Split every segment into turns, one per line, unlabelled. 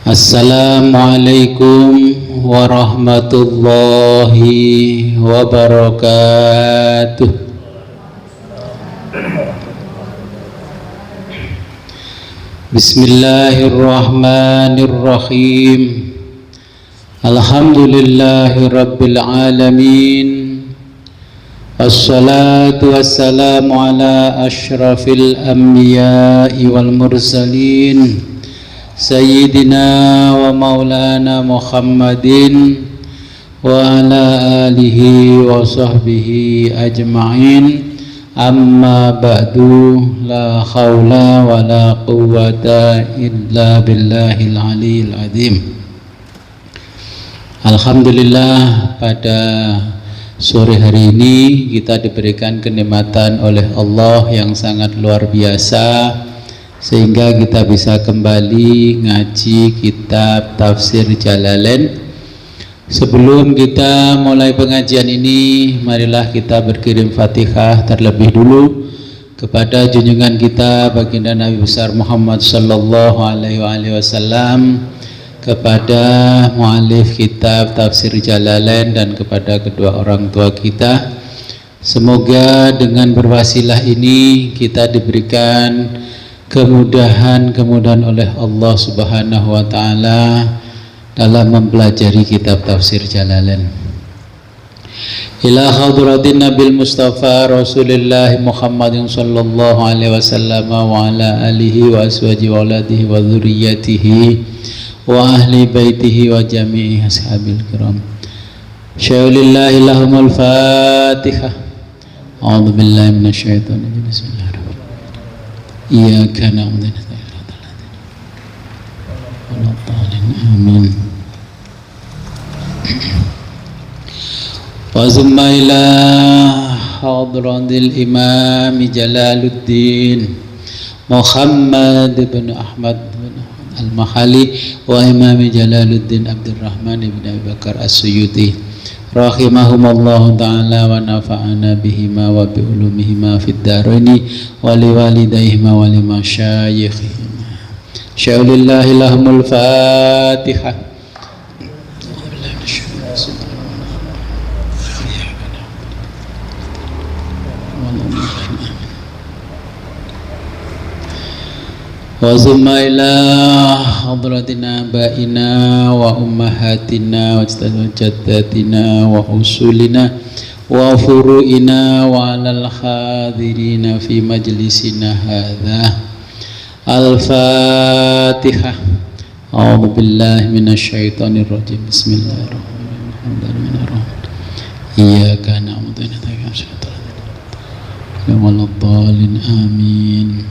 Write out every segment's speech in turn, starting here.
Assalamualaikum warahmatullahi wabarakatuh. Bismillahirrahmanirrahim. Alhamdulillahi rabbil alamin. Assalatu wassalamu ala ashrafil anbiya'i wal mursalin Sayyidina wa maulana Muhammadin wa ala alihi wa sahbihi ajma'in. Amma ba'du, la khawla wa la quwwata illa billahil aliyil azim. Alhamdulillah, pada sore hari ini kita diberikan kenikmatan oleh Allah yang sangat luar biasa, sehingga kita bisa kembali ngaji kitab Tafsir Jalalain. Sebelum kita mulai pengajian ini, marilah kita berkirim Fatihah terlebih dulu kepada junjungan kita baginda Nabi besar Muhammad sallallahu alaihi wasallam, kepada muallif kitab Tafsir Jalalain, dan kepada kedua orang tua kita. Semoga dengan berwasilah ini kita diberikan kemudahan oleh Allah Subhanahu wa taala dalam mempelajari kitab Tafsir Jalalain. Ila hadratin Nabil Mustafa Rasulullah Muhammadin sallallahu alaihi wasallam wa ala alihi wa aswaji wa aladihi wa dzurriyyatihi wa ahli baitihi wa jami'i ashabil kiram. Syaulillahi lahumul Fatihah. A'udzu billahi minasyaitonir rajim. Bismillahirrahmanirrahim. Iyyaka na'budu wa iyyaka nasta'in. Amin. Wa summa ila hadratil Imam Jalaluddin Muhammad bin Ahmad bin Al-Mahali wa Imam Jalaluddin Abdurrahman bin Abi Bakar As-Suyuti rahimahumullahu ta'ala wa nafa'ana bihima wa bi ulumihima fid dharaini wa liwalidayhima wa limasyayikhihima. Syaulillahi lahumul Fatihah. Wa summa ila hadratina ba'ina wa ummahatina wa jaddatina wa usulina wa furu'ina wa alal hadirina fi majlisina hadha. Al-Fatihah. A'udzu billahi minasyaitonir rajim. Bismillahirrahmanirrahim. Iyyaka na'budu wa iyyaka nasta'in. Amin.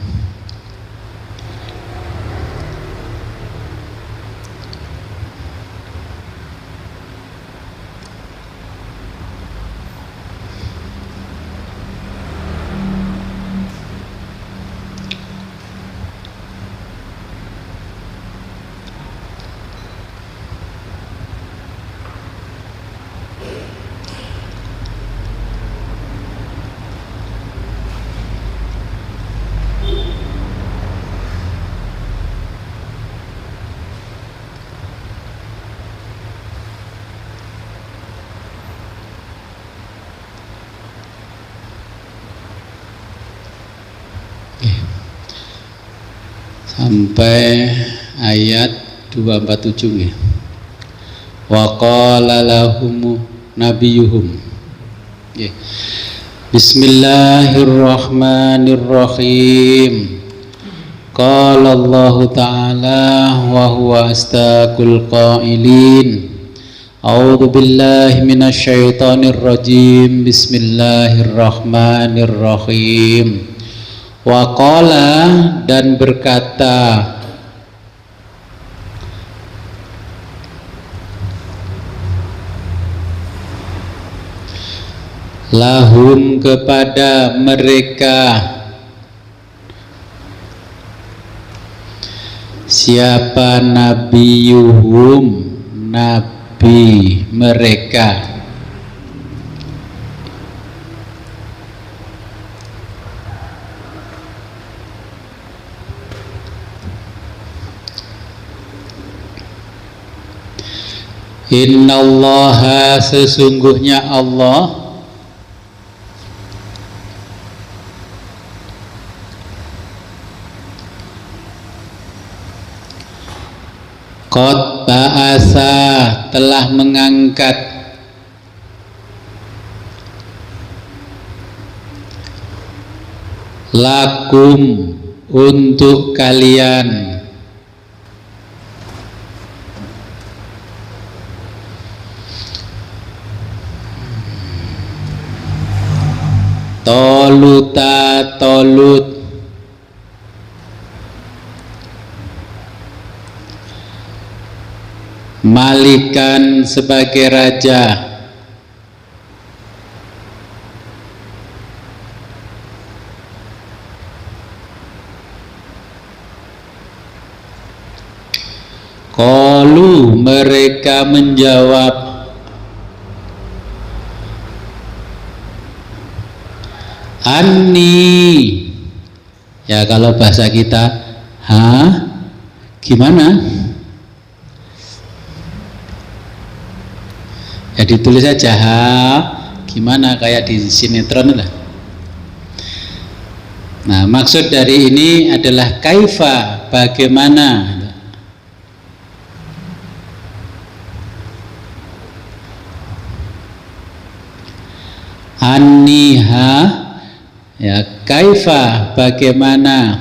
Sampai ayat 247 ya. Wa qala lahum nabiyuhum. Ya. Bismillahirrahmanirrahim. Qala Allah ta'ala wa huwa astaqul qailin. A'udzu billahi minasyaitonir rajim. Bismillahirrahmanirrahim. Wa qala, dan berkata, lahum, kepada mereka. Siapa? Nabiyuhum, nabi mereka. Innallaha sesungguhnya Allah qad ba'asa telah mengangkat lakum untuk kalian Toluta Tolut malikan sebagai raja qalu mereka menjawab Anni ya kalau bahasa kita gimana ya ditulis aja gimana kayak di sinetron lah. Nah maksud dari ini adalah kaifa bagaimana Anniha ya kaifa bagaimana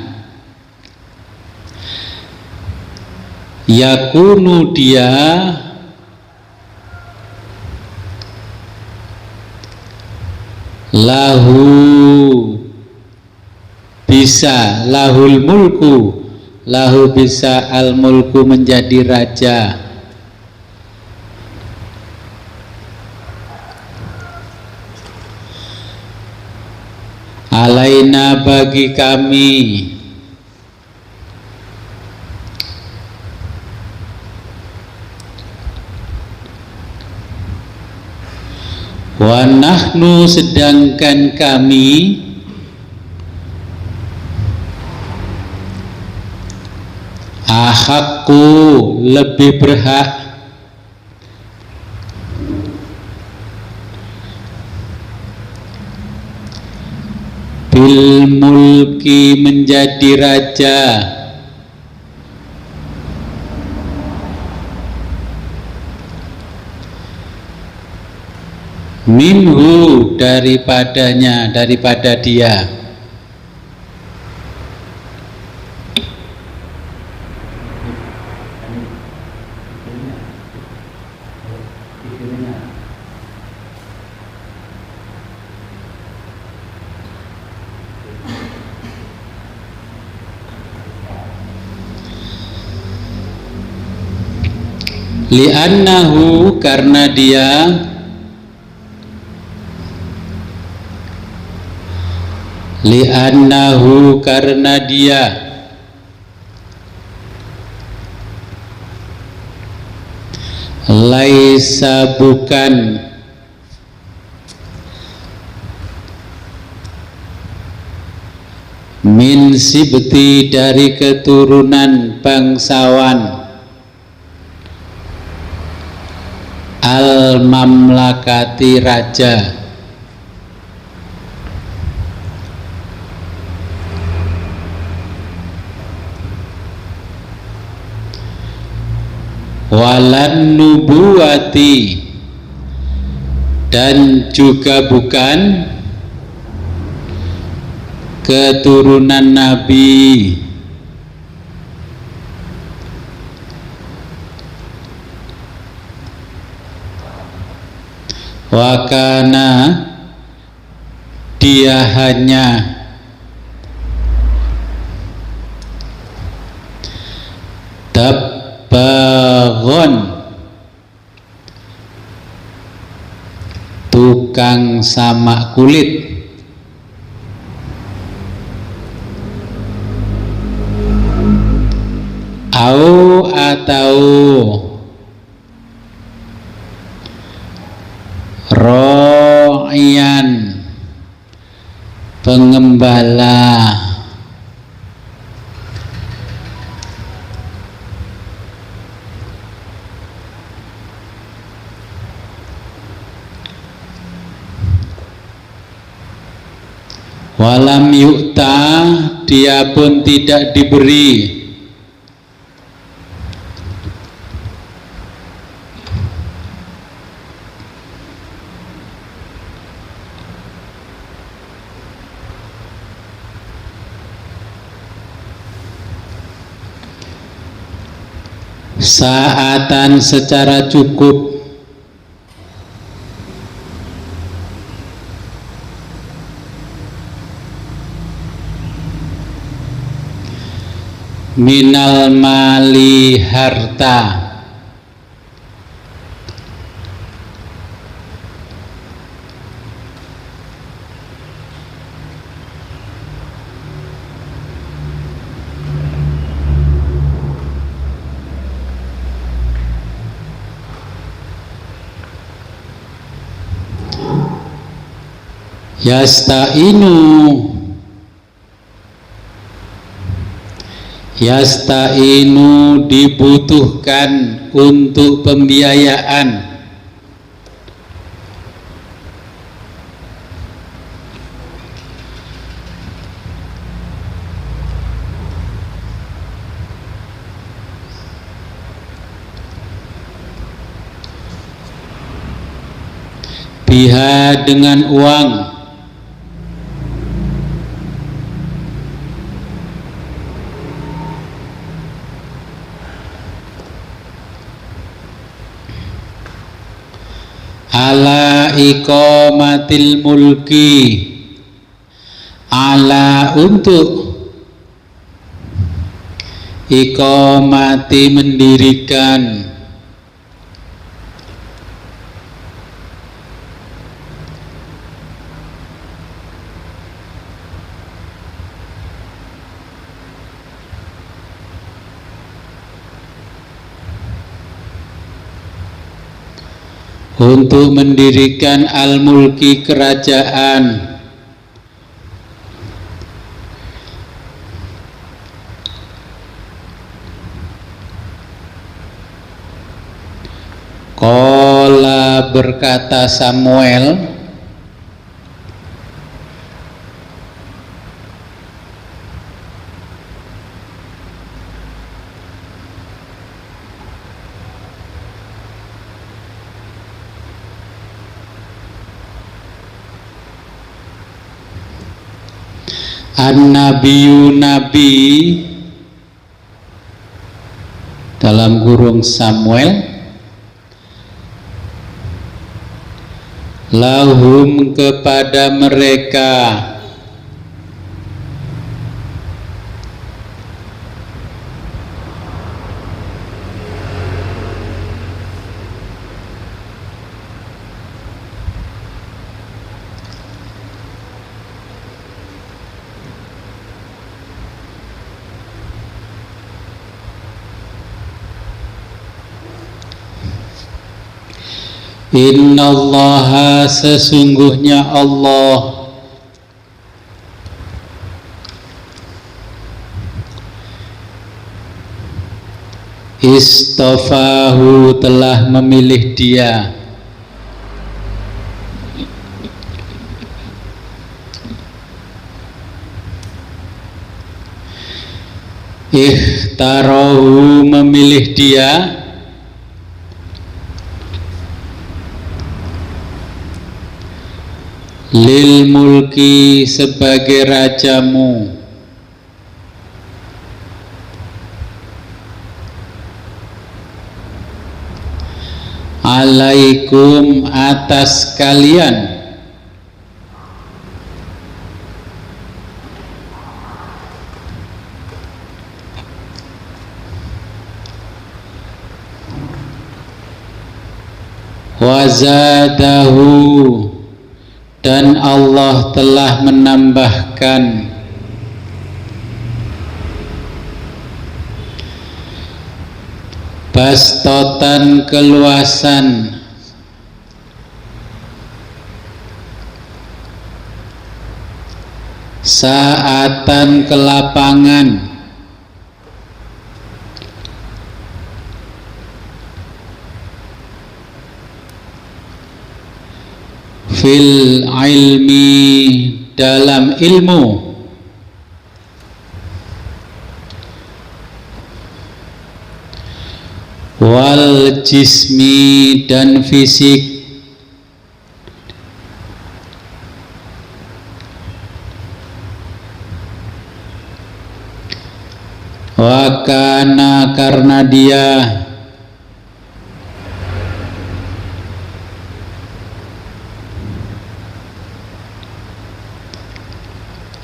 yakunu dia lahu bisa lahul mulku lahu bisa al mulku menjadi raja alaina bagi kami wa nahnu sedangkan kami ahaqqu lebih berhak bil mulki menjadi raja minhu daripada dia li'annahu karena dia li'annahu karena dia laisa bukan min sibti dari keturunan bangsawan al mamlakati raja walan nubuwati dan juga bukan keturunan nabi wakana dia hanya tabbaghon tukang samak kulit atau ro'yan pengembala Walam yu'ta, dia pun tidak diberi. Sa'atan secara cukup. Minal mali harta. Yasta'inu dibutuhkan untuk pembiayaan. Biha dengan uang. Ala iqamatil mulki, ala untuk iqamati mendirikan, untuk mendirikan al-mulki kerajaan. Qala berkata Samuel, an-nabiyyu nabi dalam kurung Samuel, lahum kepada mereka, innallaha sesungguhnya Allah istafahu telah memilih dia, ikhtarahu memilih dia, lil mulki sebagai rajamu, alaikum atas kalian, wazadahu dan Allah telah menambahkan bastotan keluasan, saatan kelapangan, fil ilmi dalam ilmu, wal jismi dan fisik, wa kana karena dia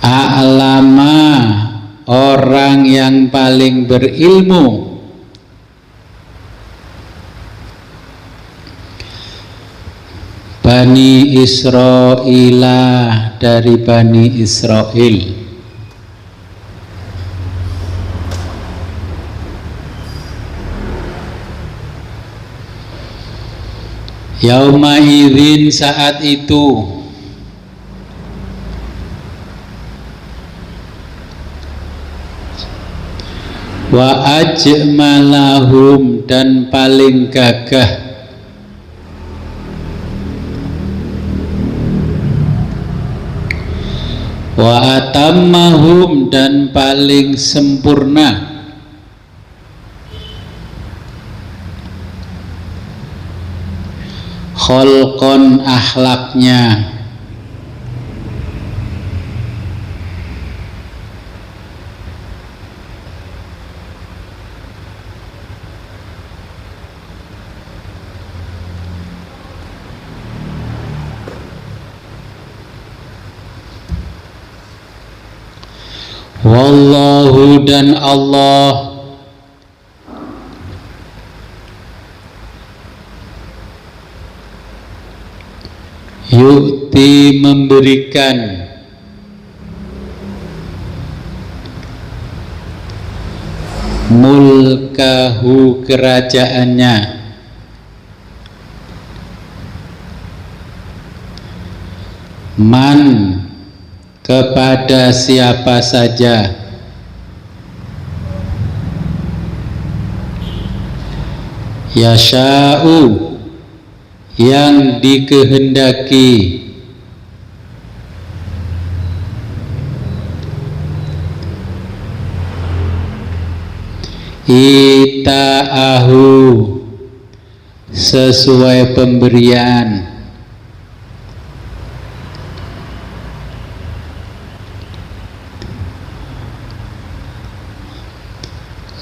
a'lama orang yang paling berilmu, Bani Isra'ilah dari Bani Israel. Yauma idzin saat itu, wa ajmalahum dan paling gagah, wa atammahum dan paling sempurna, kholqon akhlaknya, wallahu dan Allah yu'ti memberikan mulkahu kerajaannya, man kepada siapa saja, yasha'u yang dikehendaki, ita'ahu sesuai pemberian,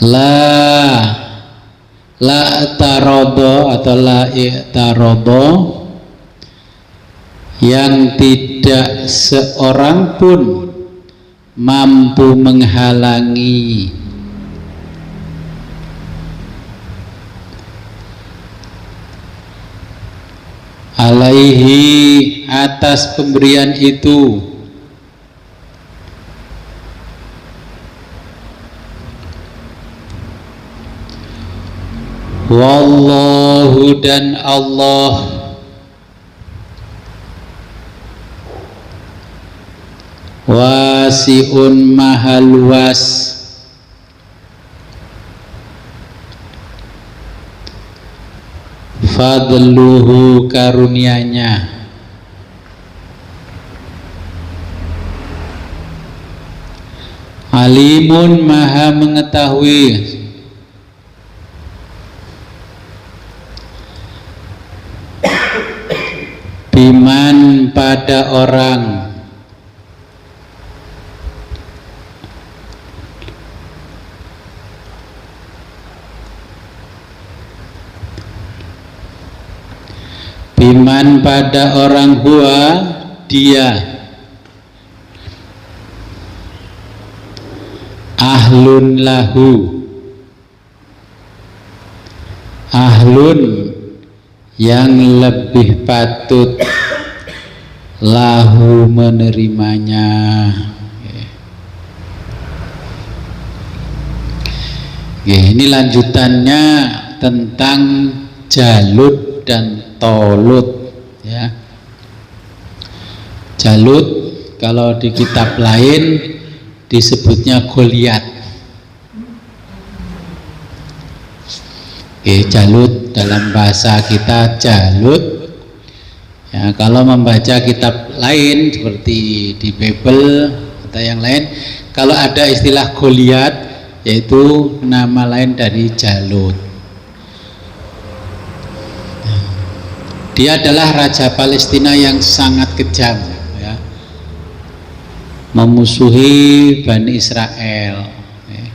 la tarobo atau la i'tarobo yang tidak seorang pun mampu menghalangi, alaihi atas pemberian itu, wallahu dan Allah wasi'un maha luas, fadluhu karunianya, alimun maha mengetahui, biman pada orang, biman pada orang huwa dia, ahlun lahu ahlun yang lebih patut lahu menerimanya. Ini lanjutannya tentang Jalut dan Tolut ya. Jalut kalau di kitab lain disebutnya Goliat. Jalut dalam bahasa kita Jalut Ya, kalau membaca kitab lain seperti di Bible atau yang lain, kalau ada istilah Goliat, yaitu nama lain dari Jalut. Dia adalah raja Palestina yang sangat kejam, ya, memusuhi Bani Israel. Ya.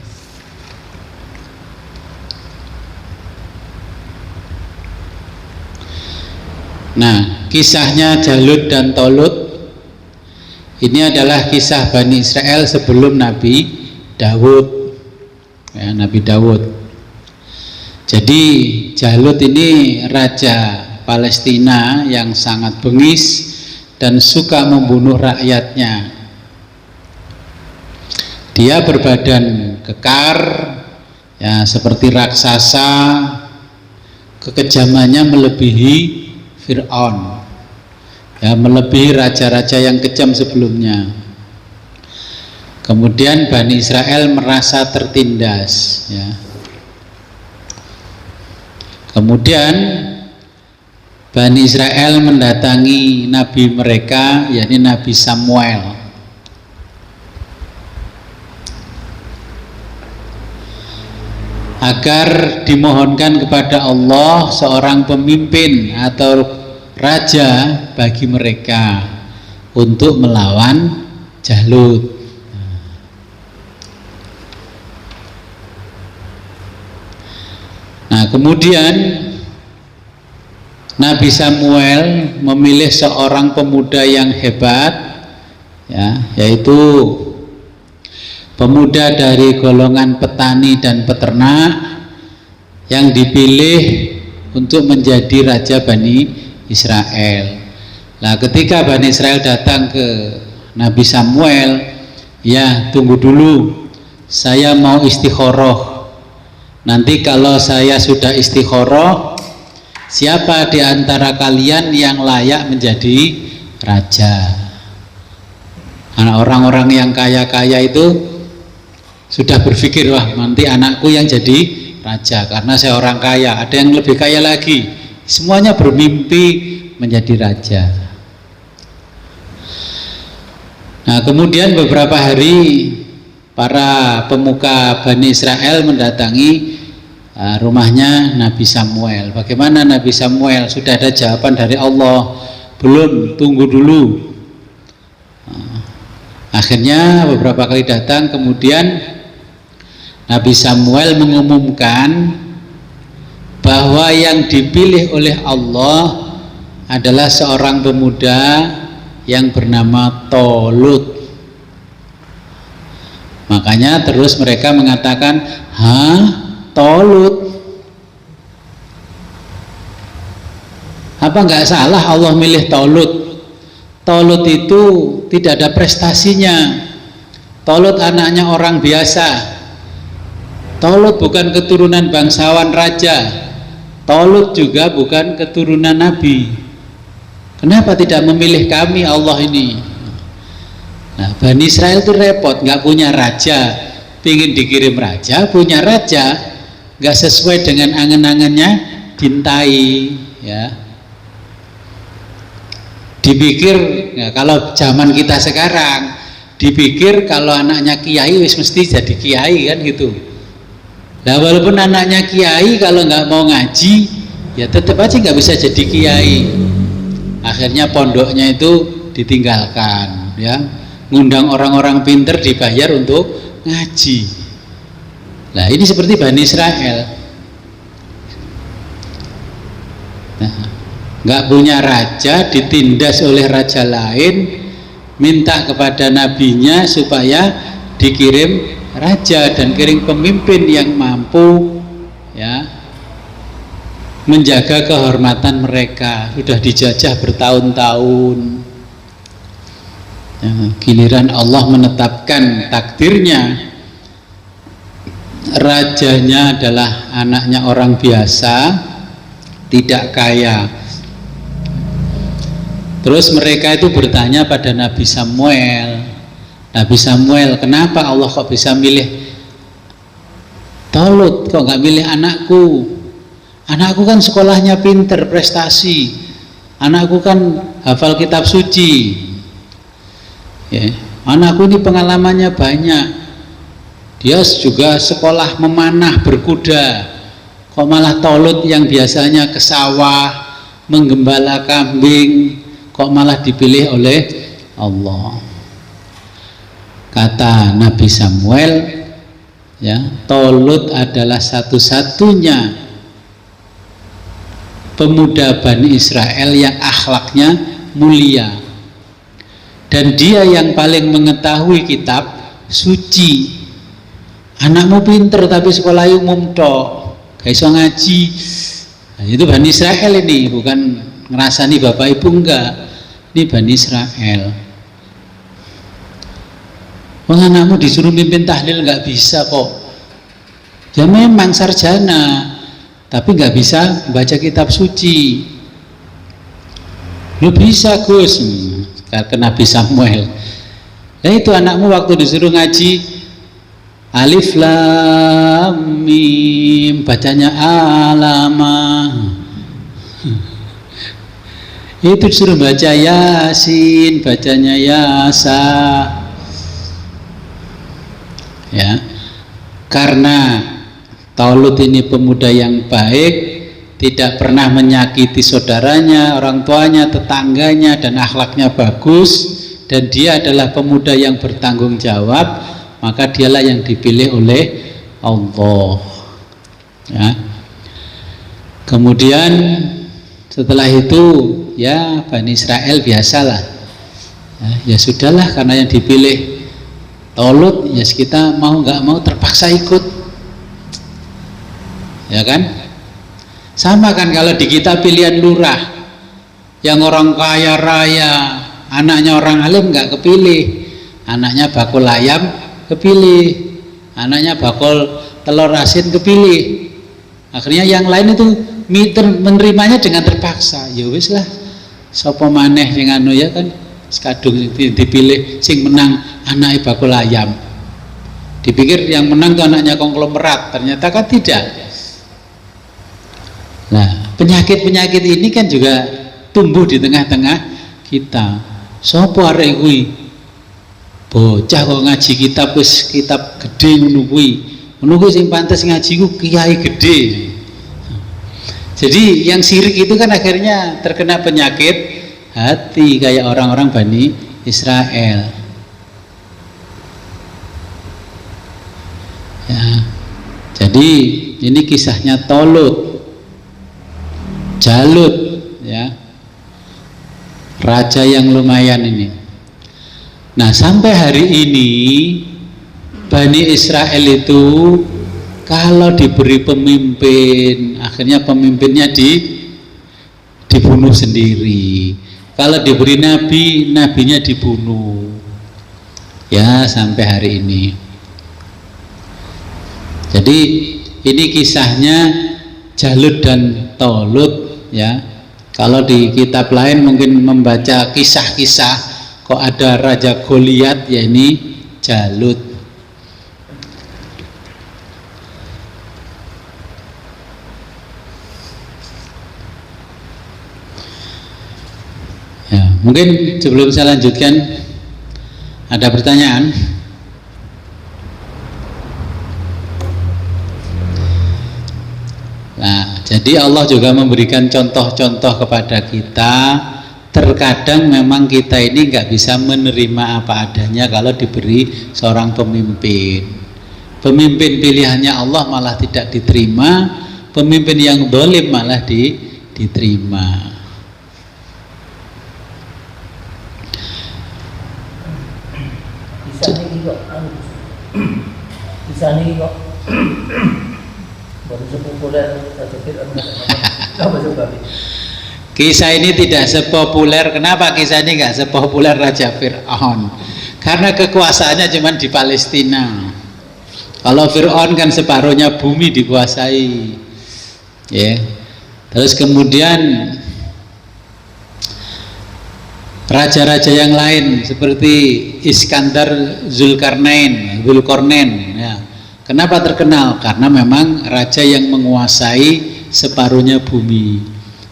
Nah, kisahnya Jalut dan Tolut ini adalah kisah Bani Israel sebelum Nabi Daud, ya, Nabi Daud. Jadi Jalut ini raja Palestina yang sangat bengis dan suka membunuh rakyatnya. Dia berbadan kekar, ya, seperti raksasa. Kekejamannya melebihi Fir'aun, ya, melebihi raja-raja yang kejam sebelumnya. Kemudian Bani Israel merasa tertindas, ya. Kemudian Bani Israel mendatangi nabi mereka, yakni Nabi Samuel. Agar dimohonkan kepada Allah seorang pemimpin atau raja bagi mereka untuk melawan Jalut. Nah, kemudian Nabi Samuel memilih seorang pemuda yang hebat, ya, yaitu pemuda dari golongan petani dan peternak yang dipilih untuk menjadi raja Bani Israel. Nah, ketika Bani Israel datang ke Nabi Samuel, ya, tunggu dulu, saya mau istikharah. Nanti kalau saya sudah istikharah, siapa di antara kalian yang layak menjadi raja? Orang-orang yang kaya-kaya itu sudah berpikir, wah, nanti anakku yang jadi raja karena saya orang kaya. Ada yang lebih kaya lagi. Semuanya bermimpi menjadi raja. Nah, kemudian beberapa hari para pemuka Bani Israel mendatangi rumahnya Nabi Samuel. Bagaimana Nabi Samuel? Sudah ada jawaban dari Allah? Belum, tunggu dulu. Akhirnya beberapa kali datang, kemudian Nabi Samuel mengumumkan bahwa yang dipilih oleh Allah adalah seorang pemuda yang bernama Tolut. Makanya terus mereka mengatakan, Tolut? Apa nggak salah Allah milih Tolut? Tolut itu tidak ada prestasinya. Tolut anaknya orang biasa. Tolut bukan keturunan bangsawan raja. Tolut juga bukan keturunan nabi. Kenapa tidak memilih kami Allah ini? Nah, Bani Israel itu repot, nggak punya raja, pingin dikirim raja, punya raja, nggak sesuai dengan angan-angannya, dintai, ya. Dipikir, ya, kalau zaman kita sekarang, dipikir kalau anaknya kiai wis mesti jadi kiai, kan gitu. Nah, walaupun anaknya kiai, kalau nggak mau ngaji, ya tetap aja nggak bisa jadi kiai. Akhirnya pondoknya itu ditinggalkan, ya. Ngundang orang-orang pinter dibayar untuk ngaji. Nah, ini seperti Bani Israel. Nah, nggak punya raja, ditindas oleh raja lain, minta kepada nabinya supaya dikirim raja dan kirim pemimpin yang mampu, ya, menjaga kehormatan mereka. Sudah dijajah bertahun-tahun, ya, giliran Allah menetapkan takdirnya, rajanya adalah anaknya orang biasa, tidak kaya. Terus mereka itu bertanya pada Nabi Samuel, Nabi Samuel, kenapa Allah kok bisa milih Tolut, kok nggak milih anakku? Anakku kan sekolahnya pinter, prestasi. anakku kan hafal kitab suci, ya. Anakku ini pengalamannya banyak, dia juga sekolah memanah berkuda, kok malah Tolut yang biasanya ke sawah menggembala kambing kok malah dipilih oleh Allah. Kata Nabi Samuel, ya, Tolut adalah satu-satunya pemuda Bani Israel yang akhlaknya mulia, dan dia yang paling mengetahui kitab suci. Anakmu pinter tapi sekolah umum tok, gak iso ngaji. Nah, itu Bani Israel ini, bukan ngerasani bapak ibu, enggak, ini Bani Israel. Wah, anakmu disuruh mimpin tahlil nggak bisa kok. Ya memang sarjana, tapi nggak bisa baca kitab suci. Lu bisa Gus, kata Nabi Samuel. Nah itu anakmu waktu disuruh ngaji alif lam mim, bacanya alama. Itu disuruh baca yasin, bacanya yasa. Ya, karena Tolut ini pemuda yang baik, tidak pernah menyakiti saudaranya, orang tuanya, tetangganya, dan akhlaknya bagus, dan dia adalah pemuda yang bertanggung jawab, maka dialah yang dipilih oleh Allah. Ya. Kemudian setelah itu, ya Bani Israel biasalah, ya sudahlah, karena yang dipilih Tolut, ya kita mau nggak mau terpaksa ikut, ya kan? Sama kan kalau di kita pilihan lurah, yang orang kaya raya, anaknya orang alim nggak kepilih, anaknya bakul ayam kepilih, anaknya bakul telur asin kepilih, akhirnya yang lain itu menerimanya dengan terpaksa. Ya wis lah, sapa maneh sing anu, ya kan, sekadung dipilih sing menang anaknya bakul ayam. Dipikir yang menang itu anaknya konglomerat, ternyata kan tidak. Nah, penyakit-penyakit ini kan juga tumbuh di tengah-tengah kita. Sopo arek kuwi? Bocah kok ngaji kitab, wis kitab gede ngono kuwi. Ngono kuwi sing pantes ngaji ku kiai gede. Jadi yang syirik itu kan akhirnya terkena penyakit hati kayak orang-orang Bani Israel. Ya, jadi ini kisahnya Tolut, Jalut, ya, raja yang lumayan ini. Nah sampai hari ini Bani Israel itu kalau diberi pemimpin, akhirnya pemimpinnya dibunuh sendiri. Kalau diberi nabi, nabinya dibunuh. Ya sampai hari ini. Jadi ini kisahnya Jalut dan Tolut, ya. Kalau di kitab lain mungkin membaca kisah-kisah kok ada Raja Goliat, ya ini Jalut. Ya, mungkin sebelum saya lanjutkan ada pertanyaan. Nah, jadi Allah juga memberikan contoh-contoh kepada kita. Terkadang memang kita ini nggak bisa menerima apa adanya kalau diberi seorang pemimpin. Pemimpin pilihannya Allah malah tidak diterima, pemimpin yang dolim malah diterima.
Bisa nih kok baru sepopuler Raja Fir'aun. Apa sebabnya?
Kisah ini tidak sepopuler. Kenapa kisah ini nggak sepopuler Raja Fir'aun? Karena kekuasaannya cuma di Palestina. Kalau Fir'aun kan separuhnya bumi dikuasai, ya. Terus kemudian raja-raja yang lain seperti Iskandar, Zulkarnain, ya. Kenapa terkenal? Karena memang raja yang menguasai separuhnya bumi.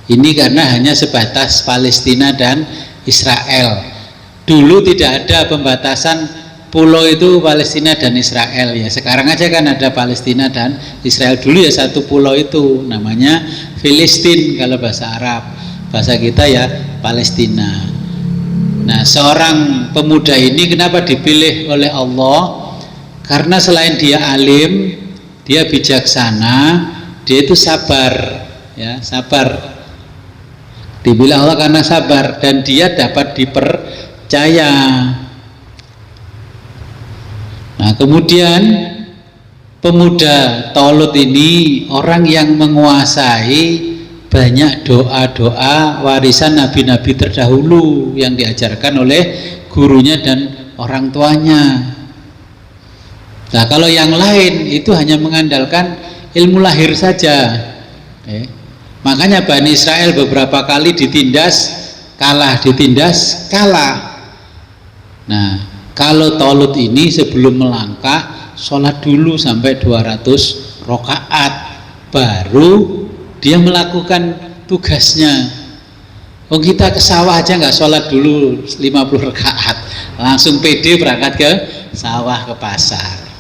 Ini karena hanya sebatas Palestina dan Israel. Dulu tidak ada pembatasan pulau itu Palestina dan Israel ya. Sekarang aja kan ada Palestina dan Israel. Dulu ya satu pulau itu namanya Filistin kalau bahasa Arab. Bahasa kita ya Palestina. Nah, seorang pemuda ini kenapa dipilih oleh Allah? Karena selain dia alim, dia bijaksana, dia itu sabar ya, sabar. Dibilang Allah karena sabar dan dia dapat dipercaya. Nah, kemudian pemuda Tolut ini orang yang menguasai banyak doa-doa warisan nabi-nabi terdahulu yang diajarkan oleh gurunya dan orang tuanya. Nah, kalau yang lain itu hanya mengandalkan ilmu lahir saja. Makanya Bani Israel beberapa kali ditindas kalah, ditindas kalah. Nah, kalau Tolut ini sebelum melangkah sholat dulu sampai 200 rakaat baru dia melakukan tugasnya. Oh, kita ke sawah aja nggak sholat dulu 50 rakaat, langsung pede berangkat ke sawah, ke pasar.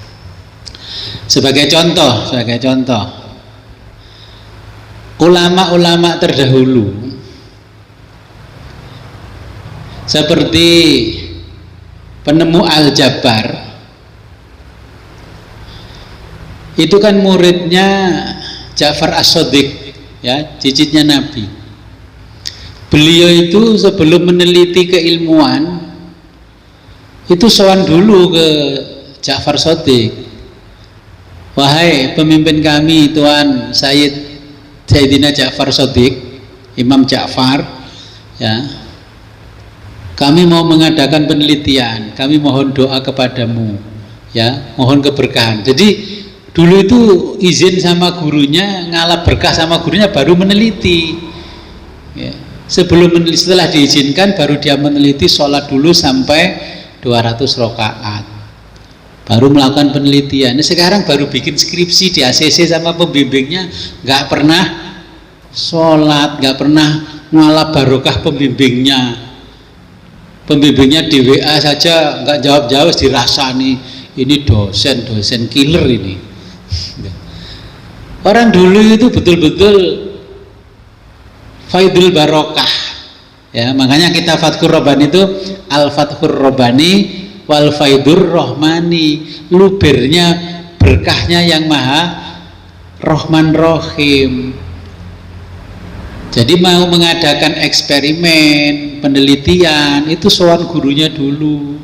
Sebagai contoh, ulama-ulama terdahulu seperti penemu Al-Jabbar itu kan muridnya Ja'far As-Shadiq ya, cicitnya Nabi. Beliau itu sebelum meneliti keilmuan itu sowan dulu ke Ja'far Shadiq. Wahai pemimpin kami Tuan Sayyidina Ja'far Shadiq, Imam Ja'far ya, kami mau mengadakan penelitian, kami mohon doa kepadamu ya, mohon keberkahan. Jadi dulu itu izin sama gurunya, ngalap berkah sama gurunya baru meneliti ya. Setelah diizinkan baru dia meneliti, sholat dulu sampai 200 rakaat baru melakukan penelitian. Nah, sekarang baru bikin skripsi di ACC sama pembimbingnya, nggak pernah sholat, nggak pernah ngalap barokah pembimbingnya di WA saja nggak jawab-jawab, dirasani ini dosen killer ini. Orang dulu itu betul-betul faidul barokah ya, makanya kita Fathur Rabbani itu Al-Fathur Rabbani wal Faidur Rahmani, lubernya berkahnya yang maha Rahman Rahim. Jadi mau mengadakan eksperimen penelitian itu soal gurunya dulu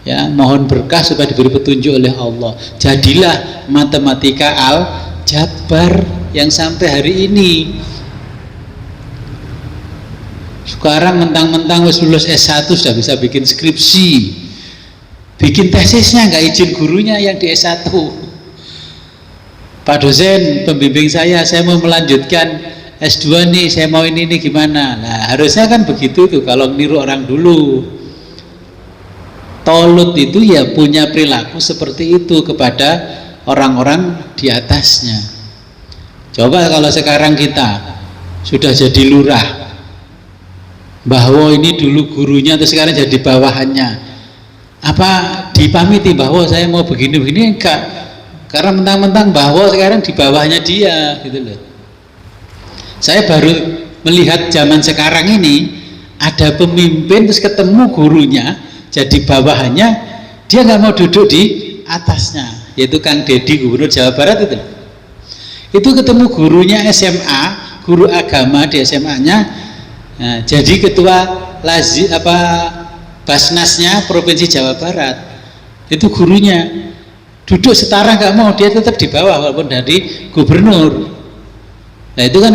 ya, mohon berkah supaya diberi petunjuk oleh Allah. Jadilah matematika Al-Jabbar yang sampai hari ini. Sekarang mentang-mentang wis lulus S1 sudah bisa bikin skripsi, bikin tesisnya nggak izin gurunya yang di S1. Pak dosen pembimbing saya mau melanjutkan S2 nih, saya mau ini gimana? Nah, harusnya kan begitu tuh kalau niru orang dulu. Tolut itu ya punya perilaku seperti itu kepada orang-orang di atasnya. Coba kalau sekarang kita sudah jadi lurah, bahwa ini dulu gurunya terus sekarang jadi bawahannya, apa dipamiti bahwa saya mau begini-begini? Enggak, karena mentang-mentang bahwa sekarang di bawahnya dia gitu loh. Saya baru melihat zaman sekarang ini ada pemimpin terus ketemu gurunya jadi bawahannya, dia nggak mau duduk di atasnya, yaitu Kang Dedi Gubernur Jawa Barat itu. Itu ketemu gurunya SMA, guru agama di SMA-nya, nah, jadi ketua Basnasnya Provinsi Jawa Barat. Itu gurunya duduk setara, nggak mau, dia tetap di bawah walaupun dari gubernur. Nah, itu kan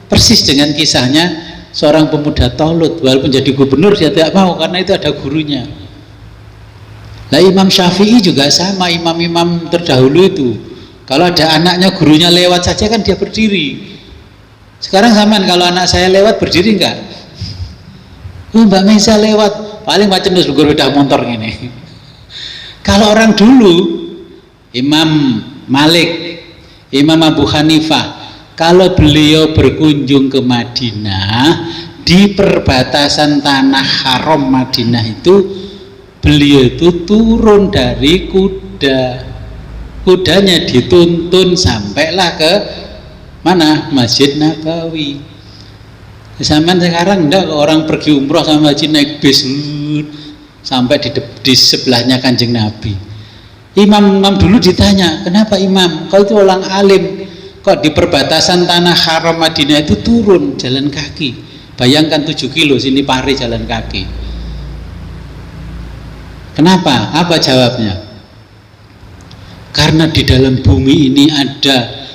persis dengan kisahnya seorang pemuda Tolut, walaupun jadi gubernur dia tidak mau karena itu ada gurunya. Nah, Imam Syafi'i juga sama, imam-imam terdahulu itu kalau ada anaknya gurunya lewat saja kan dia berdiri. Sekarang zaman kalau anak saya lewat berdiri enggak? Mbak Mesa lewat paling macam terus berbeda motor ini. Kalau orang dulu Imam Malik, Imam Abu Hanifah, kalau beliau berkunjung ke Madinah, di perbatasan tanah haram Madinah itu beliau itu turun dari kudanya dituntun sampailah ke mana? Masjid Nabawi. Zaman sekarang enggak, orang pergi umroh sama haji naik bis sampai di sebelahnya Kanjeng Nabi. Imam dulu ditanya, kenapa Imam? Kau itu orang alim, kok di perbatasan tanah haram Madinah itu turun jalan kaki? Bayangkan 7 kilo sini pari jalan kaki. Kenapa? Apa jawabnya? Karena di dalam bumi ini ada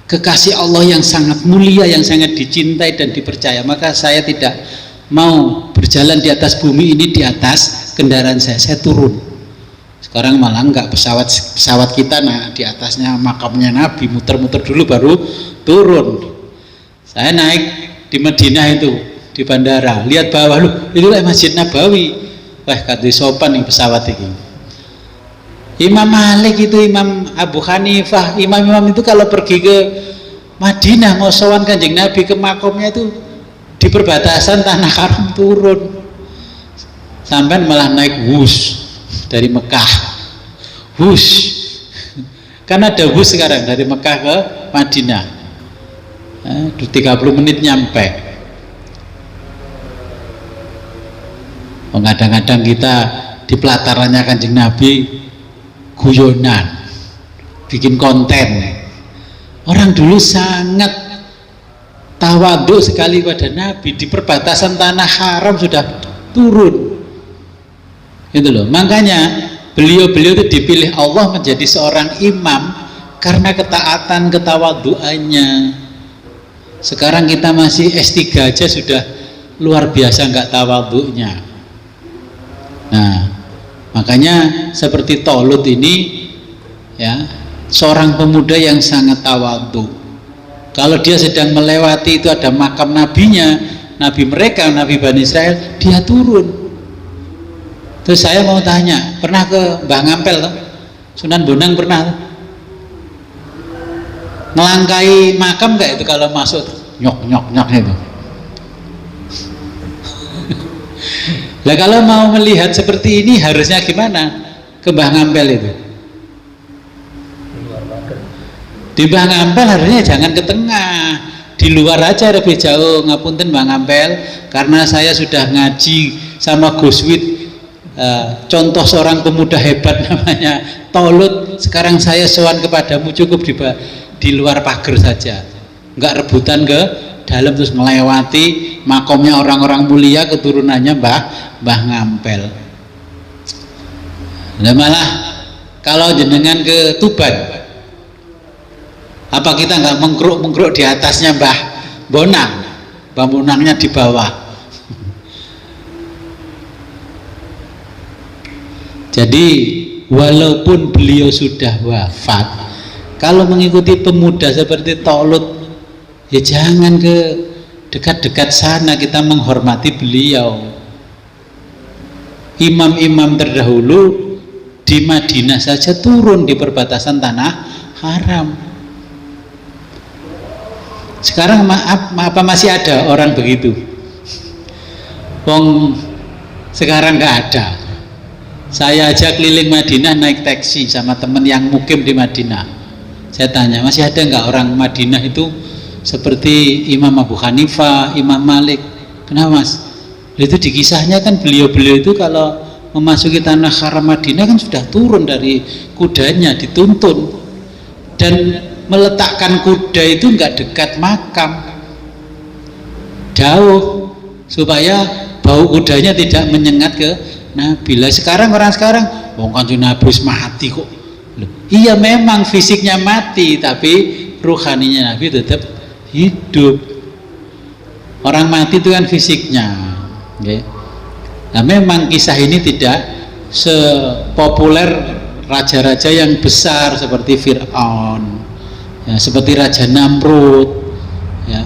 kekasih Allah yang sangat mulia, yang sangat dicintai dan dipercaya. Maka saya tidak mau berjalan di atas bumi ini, di atas kendaraan saya turun. Sekarang malah enggak, pesawat kita di atasnya makamnya Nabi, muter-muter dulu baru turun. Saya naik di Madinah itu, di bandara, lihat bawah, loh inilah Masjid Nabawi. Wah, kata sopan nih pesawat ini. Imam Malik itu, Imam Abu Hanifah, imam-imam itu kalau pergi ke Madinah mau sowan Kanjeng Nabi ke makamnya itu di perbatasan tanah haram turun. Sampai malah naik bus dari Mekah. Bus. Kan ada bus sekarang dari Mekah ke Madinah. 30 menit nyampe. Kadang-kadang kita di pelatarannya Kanjeng Nabi guyonan, bikin konten. Orang dulu sangat tawadhu sekali pada Nabi, di perbatasan tanah haram sudah turun. Itu loh. Makanya beliau itu dipilih Allah menjadi seorang imam karena ketaatan, ketawadhuannya. Sekarang kita masih S3 aja sudah luar biasa nggak tawadhunya. Nah, makanya seperti Tolut ini ya, seorang pemuda yang sangat tawadhu. Kalau dia sedang melewati itu ada makam nabinya, nabi mereka, nabi Bani Israel, dia turun. Terus saya mau tanya, pernah ke Mbah Ngampel toh? Sunan Bonang pernah toh? Melangkai makam enggak itu kalau masuk nyok itu? Lah kalau mau melihat seperti ini harusnya gimana? Ke Mbah Ngampel itu. Di Mbah Ngampel harusnya jangan ke tengah, di luar aja lebih jauh. Ngapunten Mbah Ngampel, karena saya sudah ngaji sama Gus Wid, contoh seorang pemuda hebat namanya Tolut. Sekarang saya sowan kepadamu, cukup di luar pagar saja, nggak rebutan ke dalam terus melewati makomnya orang-orang mulia keturunannya Mbah Ngampel. Nah, malah kalau jenengan ke Tuban, apa kita nggak mengkeruk di atasnya Mbah Bonang? Mbah Bonangnya di bawah. Jadi walaupun beliau sudah wafat, kalau mengikuti pemuda seperti Tolut, ya jangan ke dekat-dekat sana, kita menghormati beliau. Imam-imam terdahulu di Madinah saja turun di perbatasan tanah haram. Sekarang apa masih ada orang begitu? Wong sekarang nggak ada. Saya aja keliling Madinah naik taksi sama teman yang mukim di Madinah. Saya tanya, masih ada nggak orang Madinah itu seperti Imam Abu Hanifah, Imam Malik? Kenapa Mas? Itu di kisahnya kan beliau-beliau itu kalau memasuki tanah haram Madinah kan sudah turun dari kudanya, dituntun, dan meletakkan kuda itu nggak dekat makam, jauh, supaya bau kudanya tidak menyengat ke Nabi. Lah sekarang orang sekarang, Kanjeng Nabi mati kok. Loh, iya memang fisiknya mati, tapi ruhaninya Nabi tetap hidup. Orang mati itu kan fisiknya. Okay. Nah memang kisah ini tidak sepopuler raja-raja yang besar seperti Fir'aun, ya, seperti Raja Namrud, ya.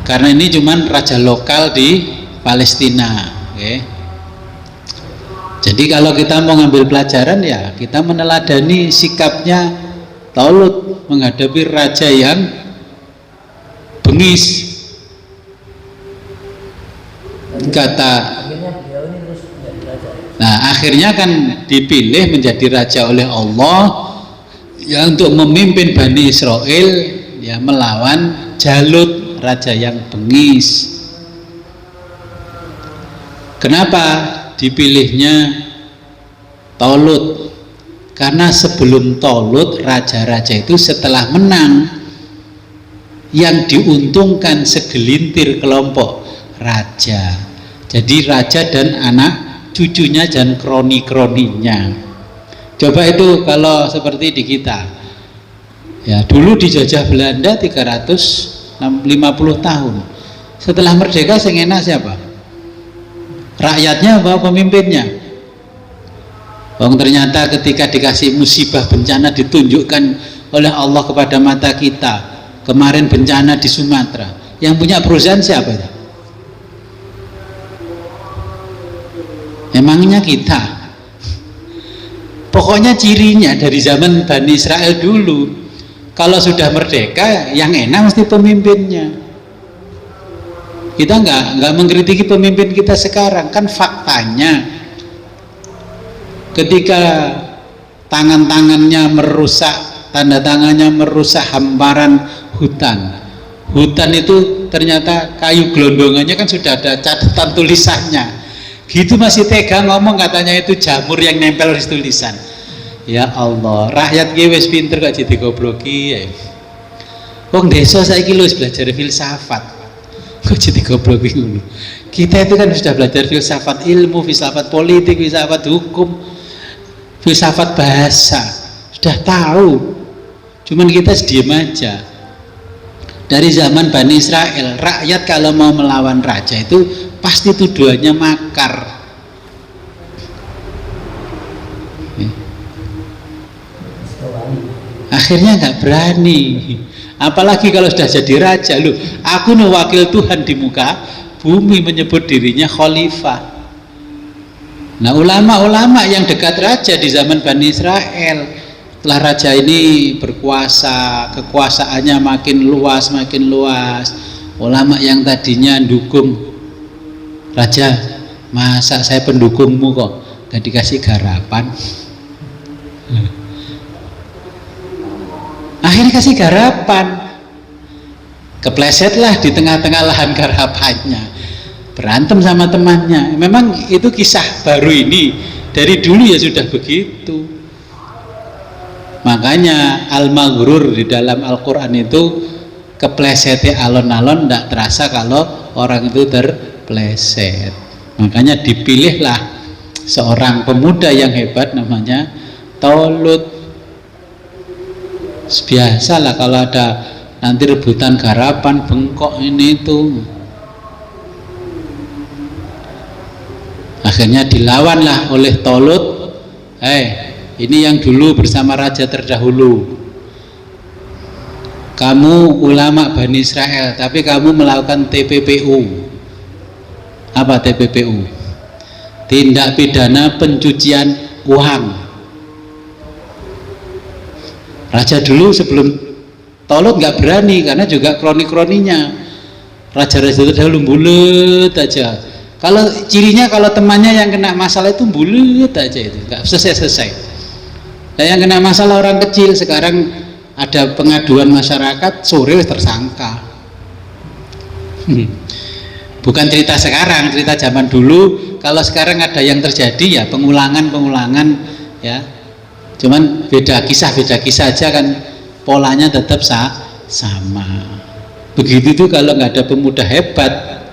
Karena ini cuman raja lokal di Palestina. Okay. Jadi kalau kita mau ngambil pelajaran, ya kita meneladani sikapnya Talut menghadapi raja yang bengis. Kata,
akhirnya beliau ini terus menjadi raja.
nah akhirnya kan dipilih menjadi raja oleh Allah ya untuk memimpin Bani Israel ya melawan Jalut, raja yang bengis. Kenapa dipilihnya Talut? Karena sebelum Talut, raja-raja itu setelah menang yang diuntungkan segelintir kelompok raja. Jadi raja dan anak cucunya dan kroni-kroninya. Coba itu kalau seperti di kita. Ya, dulu dijajah Belanda 350 tahun. Setelah merdeka sing enak siapa? Rakyatnya apa pemimpinnya? Ternyata ketika dikasih musibah bencana ditunjukkan oleh Allah kepada mata kita. Kemarin bencana di Sumatera, yang punya perusahaan siapa itu? Emangnya kita. Pokoknya cirinya dari zaman Bani Israel dulu, kalau sudah merdeka yang enak mesti pemimpinnya. Kita nggak mengkritiki pemimpin kita sekarang, kan faktanya ketika tangan-tangannya merusak, tanda tangannya merusak hamparan hutan itu ternyata kayu gelondongannya kan sudah ada catatan tulisannya, gitu masih tega ngomong katanya itu jamur yang nempel di tulisan. Ya Allah, rakyat gue wis pinter kok jadi gobloki ya. Wong desa saiki wis belajar filsafat kok jadi gobloki ngono. Kita itu kan sudah belajar filsafat ilmu, filsafat politik, filsafat hukum, filsafat bahasa, sudah tahu, cuman kita diam aja. Dari zaman Bani Israel, rakyat kalau mau melawan raja itu pasti tuduhannya makar. Akhirnya nggak berani, apalagi kalau sudah jadi raja. Loh, aku nih wakil Tuhan di muka bumi, menyebut dirinya khalifah. Nah, ulama-ulama yang dekat raja di zaman Bani Israel, setelah raja ini berkuasa, kekuasaannya makin luas, ulama yang tadinya dukung raja, masa saya pendukungmu kok gak dikasih garapan? Akhirnya kasih garapan, keplesetlah di tengah-tengah lahan garapannya, berantem sama temannya. Memang itu kisah baru ini, dari dulu ya sudah begitu. Makanya al-maghrur di dalam Al-Quran itu keplesetnya alon-alon, tidak terasa kalau orang itu terpleset. Makanya dipilihlah seorang pemuda yang hebat namanya Talut. Biasalah kalau ada nanti rebutan garapan, bengkok ini itu. Akhirnya dilawanlah oleh Talut. Ini yang dulu bersama raja terdahulu. Kamu ulama Bani Israel, tapi kamu melakukan TPPU. Apa TPPU? Tindak pidana pencucian uang. Raja dulu sebelum Talut nggak berani, karena juga kroni-kroninya raja-raja terdahulu bulet aja. Kalau cirinya kalau temannya yang kena masalah itu bulet aja, itu nggak selesai. Nah, yang kena masalah orang kecil, sekarang ada pengaduan masyarakat, sore tersangka. Bukan cerita sekarang, cerita zaman dulu. Kalau sekarang ada yang terjadi ya pengulangan ya. Cuman beda kisah aja kan, polanya tetap sama. Begitu tuh kalau nggak ada pemuda hebat,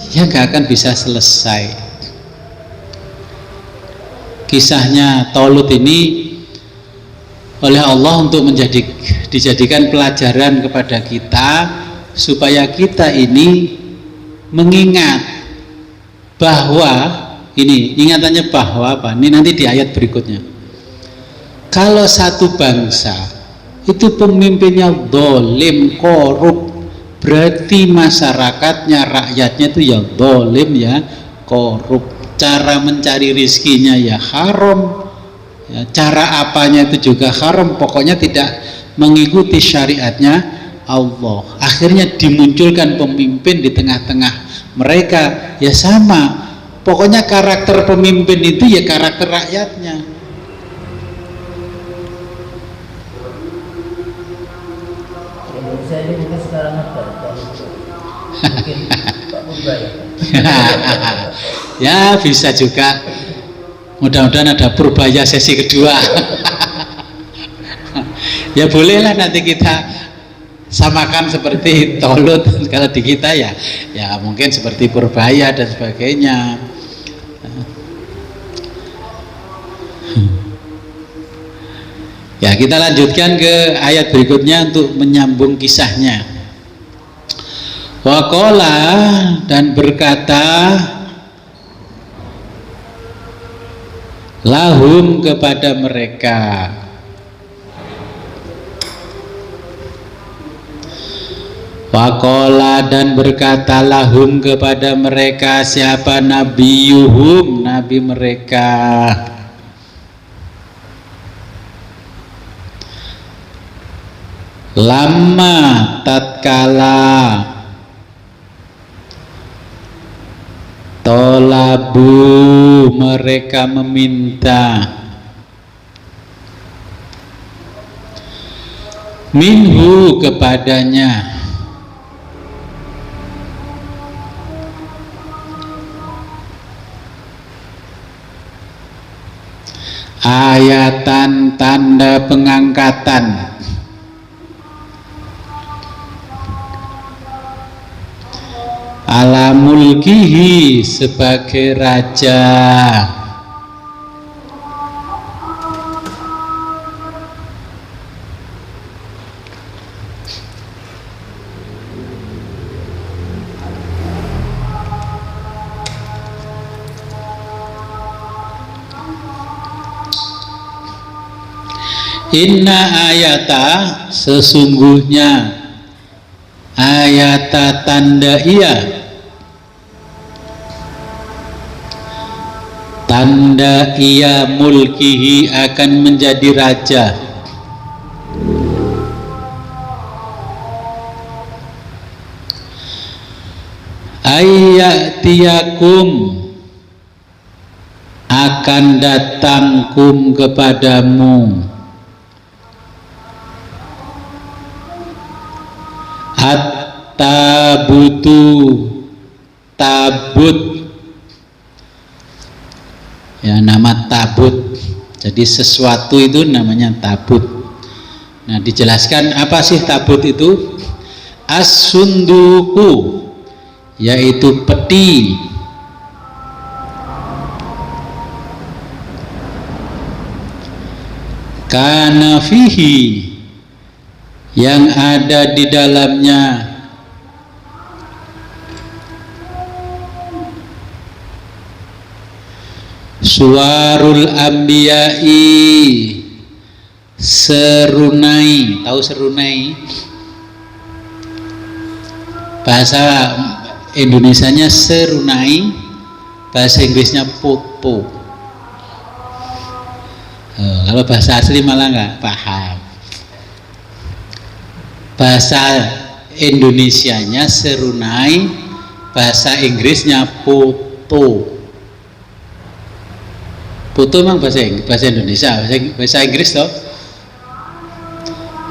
ya nggak akan bisa selesai. Kisahnya Talut ini oleh Allah untuk dijadikan pelajaran kepada kita, supaya kita ini mengingat bahwa ingatannya bahwa apa? Ini nanti di ayat berikutnya. Kalau satu bangsa itu pemimpinnya dolim, korup, berarti masyarakatnya, rakyatnya itu ya dolim, ya korup. Cara mencari rizkinya ya haram, ya, cara apanya itu juga haram, pokoknya tidak mengikuti syariatnya Allah. Akhirnya dimunculkan pemimpin di tengah-tengah mereka, ya sama, pokoknya karakter pemimpin itu ya karakter rakyatnya.
Indonesia ini mungkin sekarang ada, mungkin Pak Purba ya.
Ya bisa juga, mudah-mudahan ada Purbaya sesi kedua. Ya bolehlah nanti kita samakan seperti Tolut. Kalau di kita ya mungkin seperti Purbaya dan sebagainya. Ya kita lanjutkan ke ayat berikutnya untuk menyambung kisahnya. Waqala, dan berkata, lahum, kepada mereka, waqala, dan berkata, lahum, kepada mereka, siapa? Nabiyuhum, nabi mereka, lama, tatkala, tolabu, mereka meminta, minhu, kepadanya, ayatan, tanda pengangkatan, ala mulkihi, sebagai raja, inna ayata, sesungguhnya, ayata, tanda ia, tanda ia, mulkihi, akan menjadi raja, ayatiyakum, akan datangkum kepadamu, at-tabutu, tabut, ya nama tabut, jadi sesuatu itu namanya tabut. Nah dijelaskan apa sih tabut itu? As-sunduku, yaitu peti, kana fihi, yang ada di dalamnya, suwarul ambiyai, serunai, tahu serunai? Bahasa Indonesianya serunai, bahasa Inggrisnya popo. Kalau bahasa asli malah nggak paham. Bahasa Indonesianya serunai, bahasa Inggrisnya foto. Foto memang bahasa Indonesia, bahasa Inggris toh.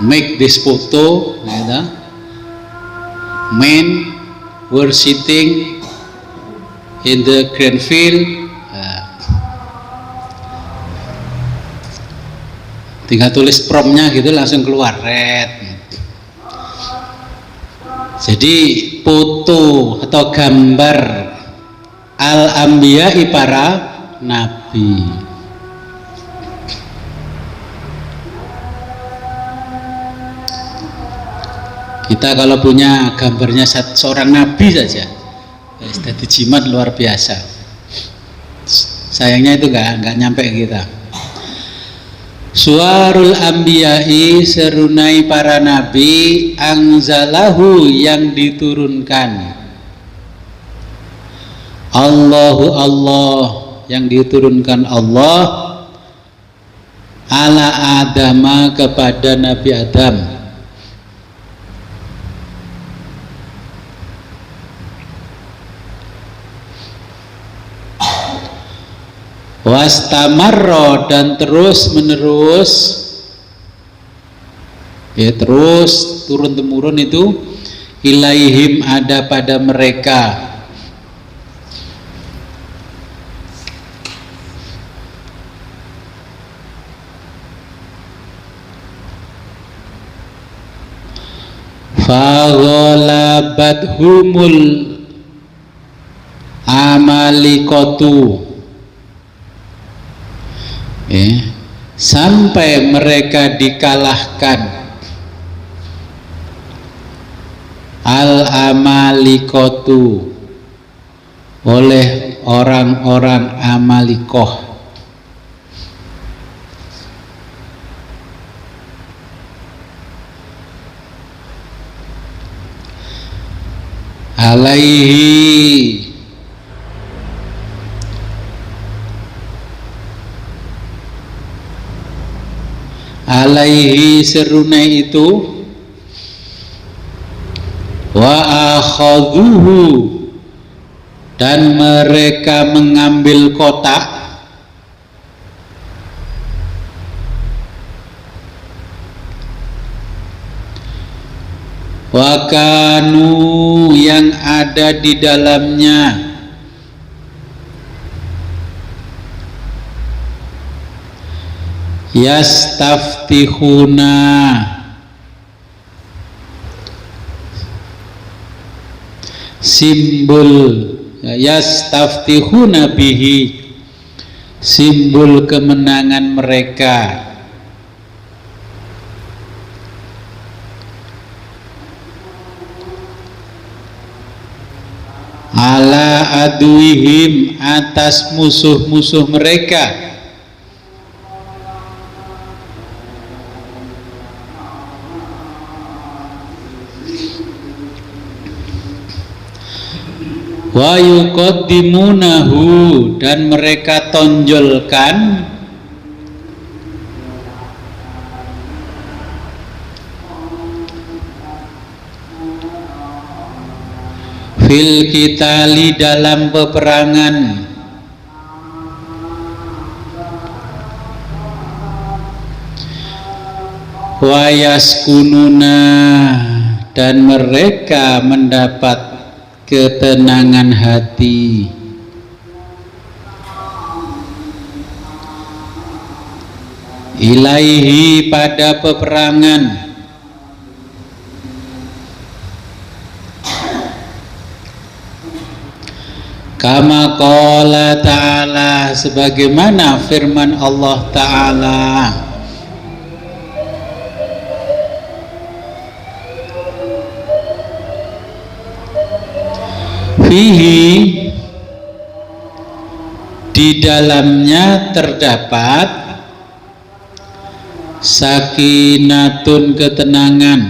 Make this photo, gitu. Men were sitting in the grand field. Tinggal tulis promnya gitu langsung keluar red. Jadi foto atau gambar al-anbiya'i, para nabi. Kita kalau punya gambarnya seorang nabi saja, jadi jimat luar biasa. Sayangnya itu nggak nyampe kita. Suwarul anbiya'i, serunai para nabi, angzalahu, yang diturunkan, Allahu, Allah, yang diturunkan Allah, ala Adama kepada Nabi Adam. Wastamarro dan terus menerus, ya terus turun temurun itu, ilaihim ada pada mereka. Faghalabathumul amalikatu, sampai mereka dikalahkan al-amalikatu oleh orang-orang Amalikoh. Alaihi seruna itu, wa akhadhuhu dan mereka mengambil kota, wa kanu yang ada di dalamnya, yastaftihuna simbol, yastaftihuna bihi simbol kemenangan mereka, ala aduihim atas musuh-musuh mereka, wa yuqaddimunahu dan mereka tonjolkan fil qitali dalam peperangan, wa yaskununa dan mereka mendapat ketenangan hati, ilaihi pada peperangan, kama qala ta'ala sebagaimana firman Allah Ta'ala, fihi di dalamnya terdapat sakinatun ketenangan,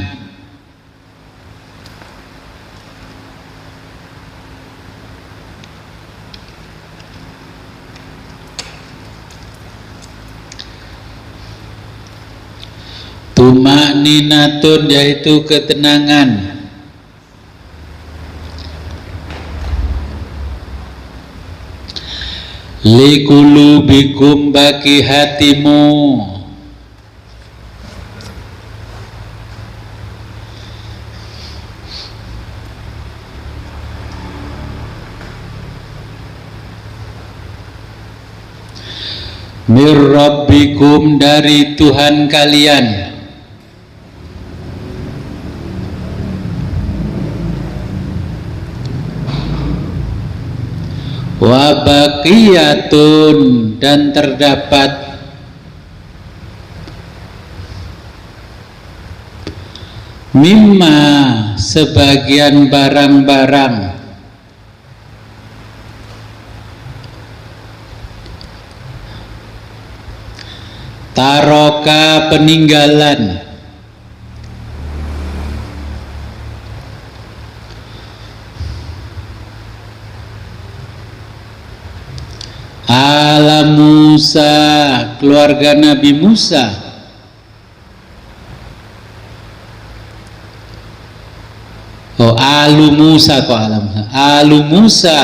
tumakninatun yaitu ketenangan, likulubikum bagi hatimu, mir rabbikum dari Tuhan kalian, wa baqiyatun dan terdapat mimma sebagian barang-barang, taroka peninggalan, alamu Musa, keluarga Nabi Musa. Oh, alu Musa kok alam. Alu Musa,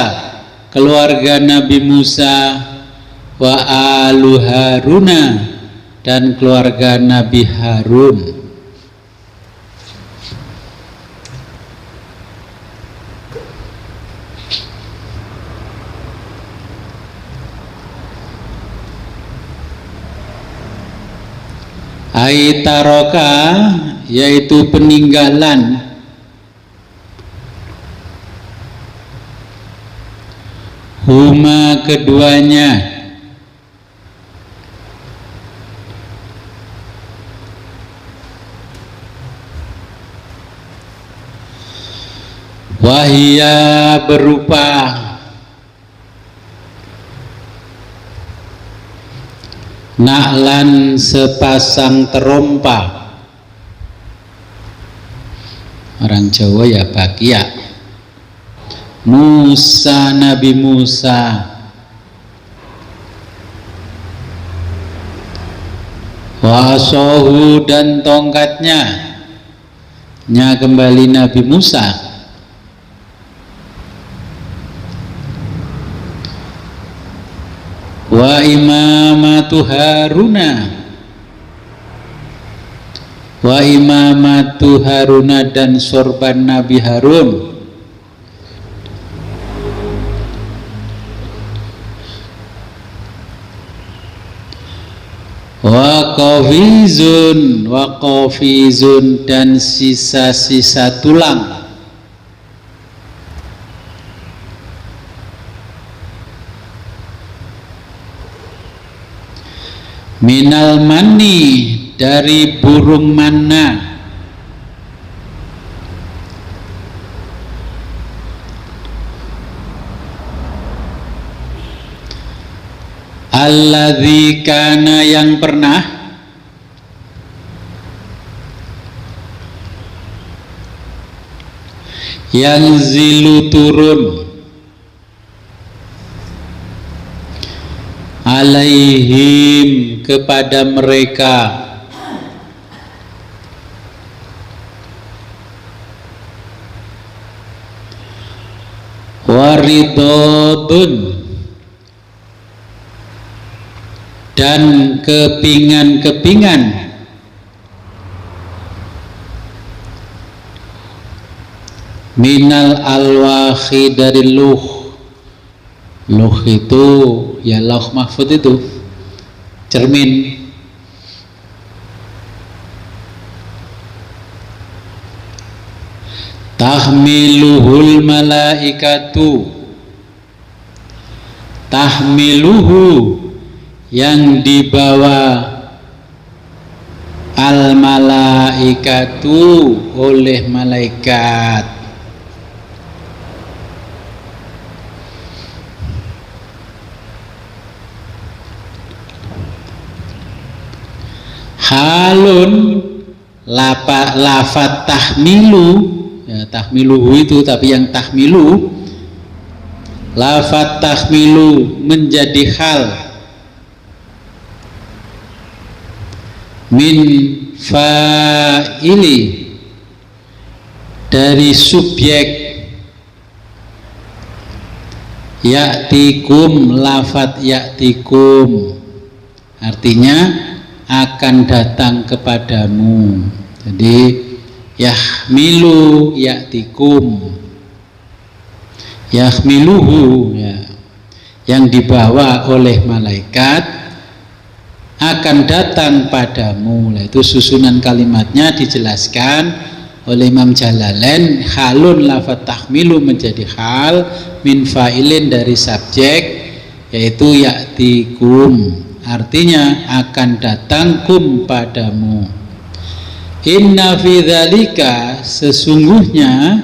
keluarga Nabi Musa, wa alu Haruna, dan keluarga Nabi Harun. Aitaroka, yaitu peninggalan, huma keduanya, wahia berupa na'lan sepasang terompa. Orang Jawa ya bakia. Musa, Nabi Musa, wa asahu, dan tongkatnya, nya kembali Nabi Musa. Wa imamatu Haruna, wa imamatu Haruna, dan sorban Nabi Harun. Wa qafizun, dan sisa-sisa tulang. Minal mani, dari burung manna. Alladzi kana, yang pernah, yanzilu turun, alaihim kepada mereka, waridotun, dan kepingan-kepingan, minal alwahi, dari luh. Luh itu ya lauh mahfud itu, cermin. Tahmiluhul malaikatu, tahmiluhu, yang dibawa, al malaikatu, oleh malaikat. Halun, lafat tahmilu, ya, tahmiluhu itu, tapi yang tahmilu, lafat tahmilu menjadi hal, min fa'ili, dari subjek, ya'tikum, lafat ya'tikum, artinya akan datang kepadamu. Jadi yahmilu, ya'tikum, yahmiluhu, ya, yang dibawa oleh malaikat akan datang padamu. Nah, itu susunan kalimatnya dijelaskan oleh Imam Jalalain. Halun, lafaz tahmilu menjadi hal, min fa'ilin, dari subjek, yaitu ya'tikum, artinya akan datang kum padamu. Inna fi dzalika, sesungguhnya,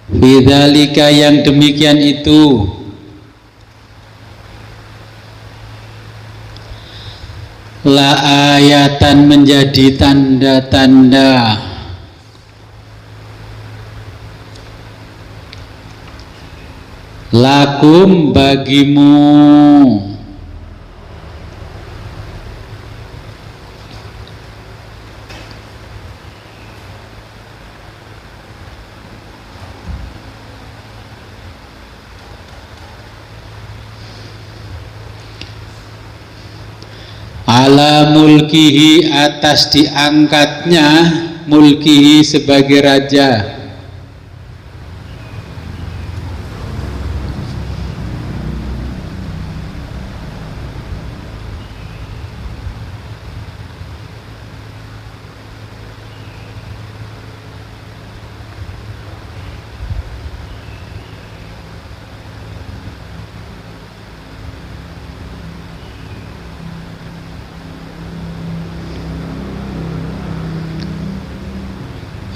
fi dzalika, yang demikian itu, la ayatan, menjadi tanda-tanda, lakum, bagimu, ala mulkihi, atas diangkatnya mulkihi sebagai raja.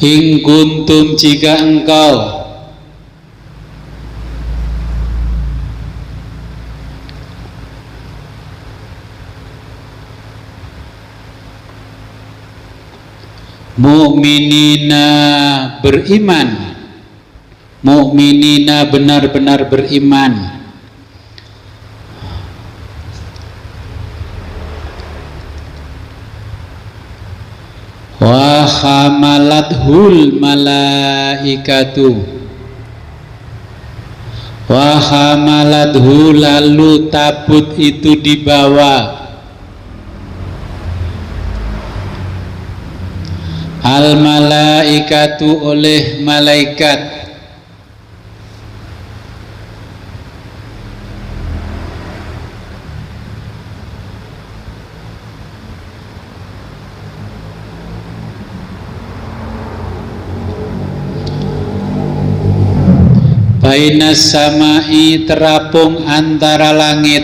In kuntum, jika engkau mu'minina beriman, mu'minina benar-benar beriman, wa hamalathul malaikatu, wa hamalathu, lalu tabut itu dibawa, al malaikatu, oleh malaikat, bainas samai, terapung antara langit,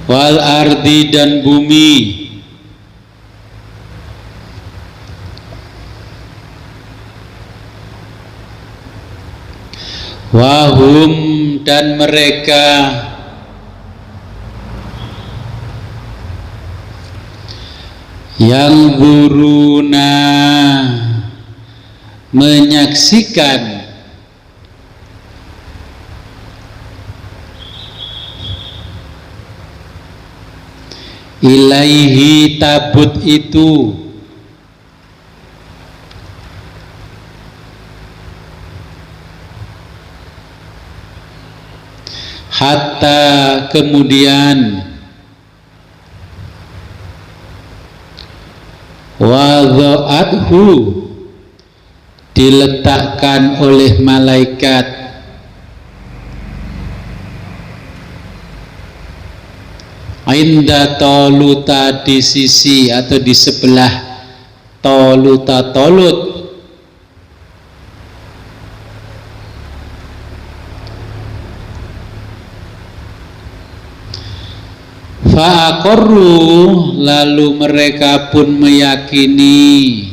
wal ardi, dan bumi, wahum, dan mereka yang guruna, menyaksikan, ilaihi, tabut itu, hatta, kemudian, wadha'athu, diletakkan oleh malaikat, inda Toluta, di sisi atau di sebelah Toluta, Tolut, fa'aqarru, lalu mereka pun meyakini,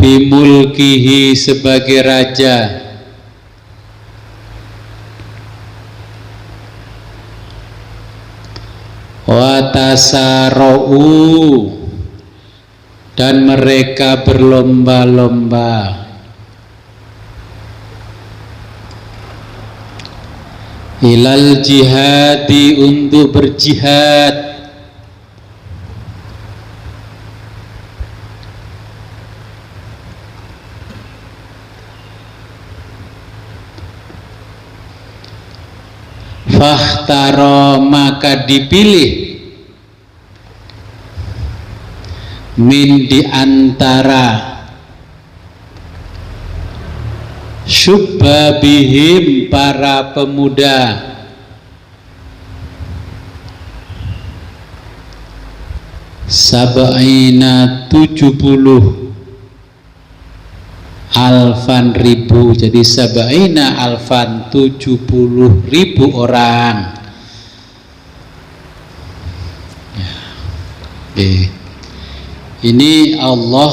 bimulkihi, sebagai raja, wa tasarau, dan mereka berlomba-lomba, ilal jihadi, untuk berjihad, fakhtaro, maka dipilih, min, di antara, syubbabihim, para pemuda, sab'ina, 70 alfan, ribu, jadi sab'ina alfan, 70.000 orang. Ya. Ini Allah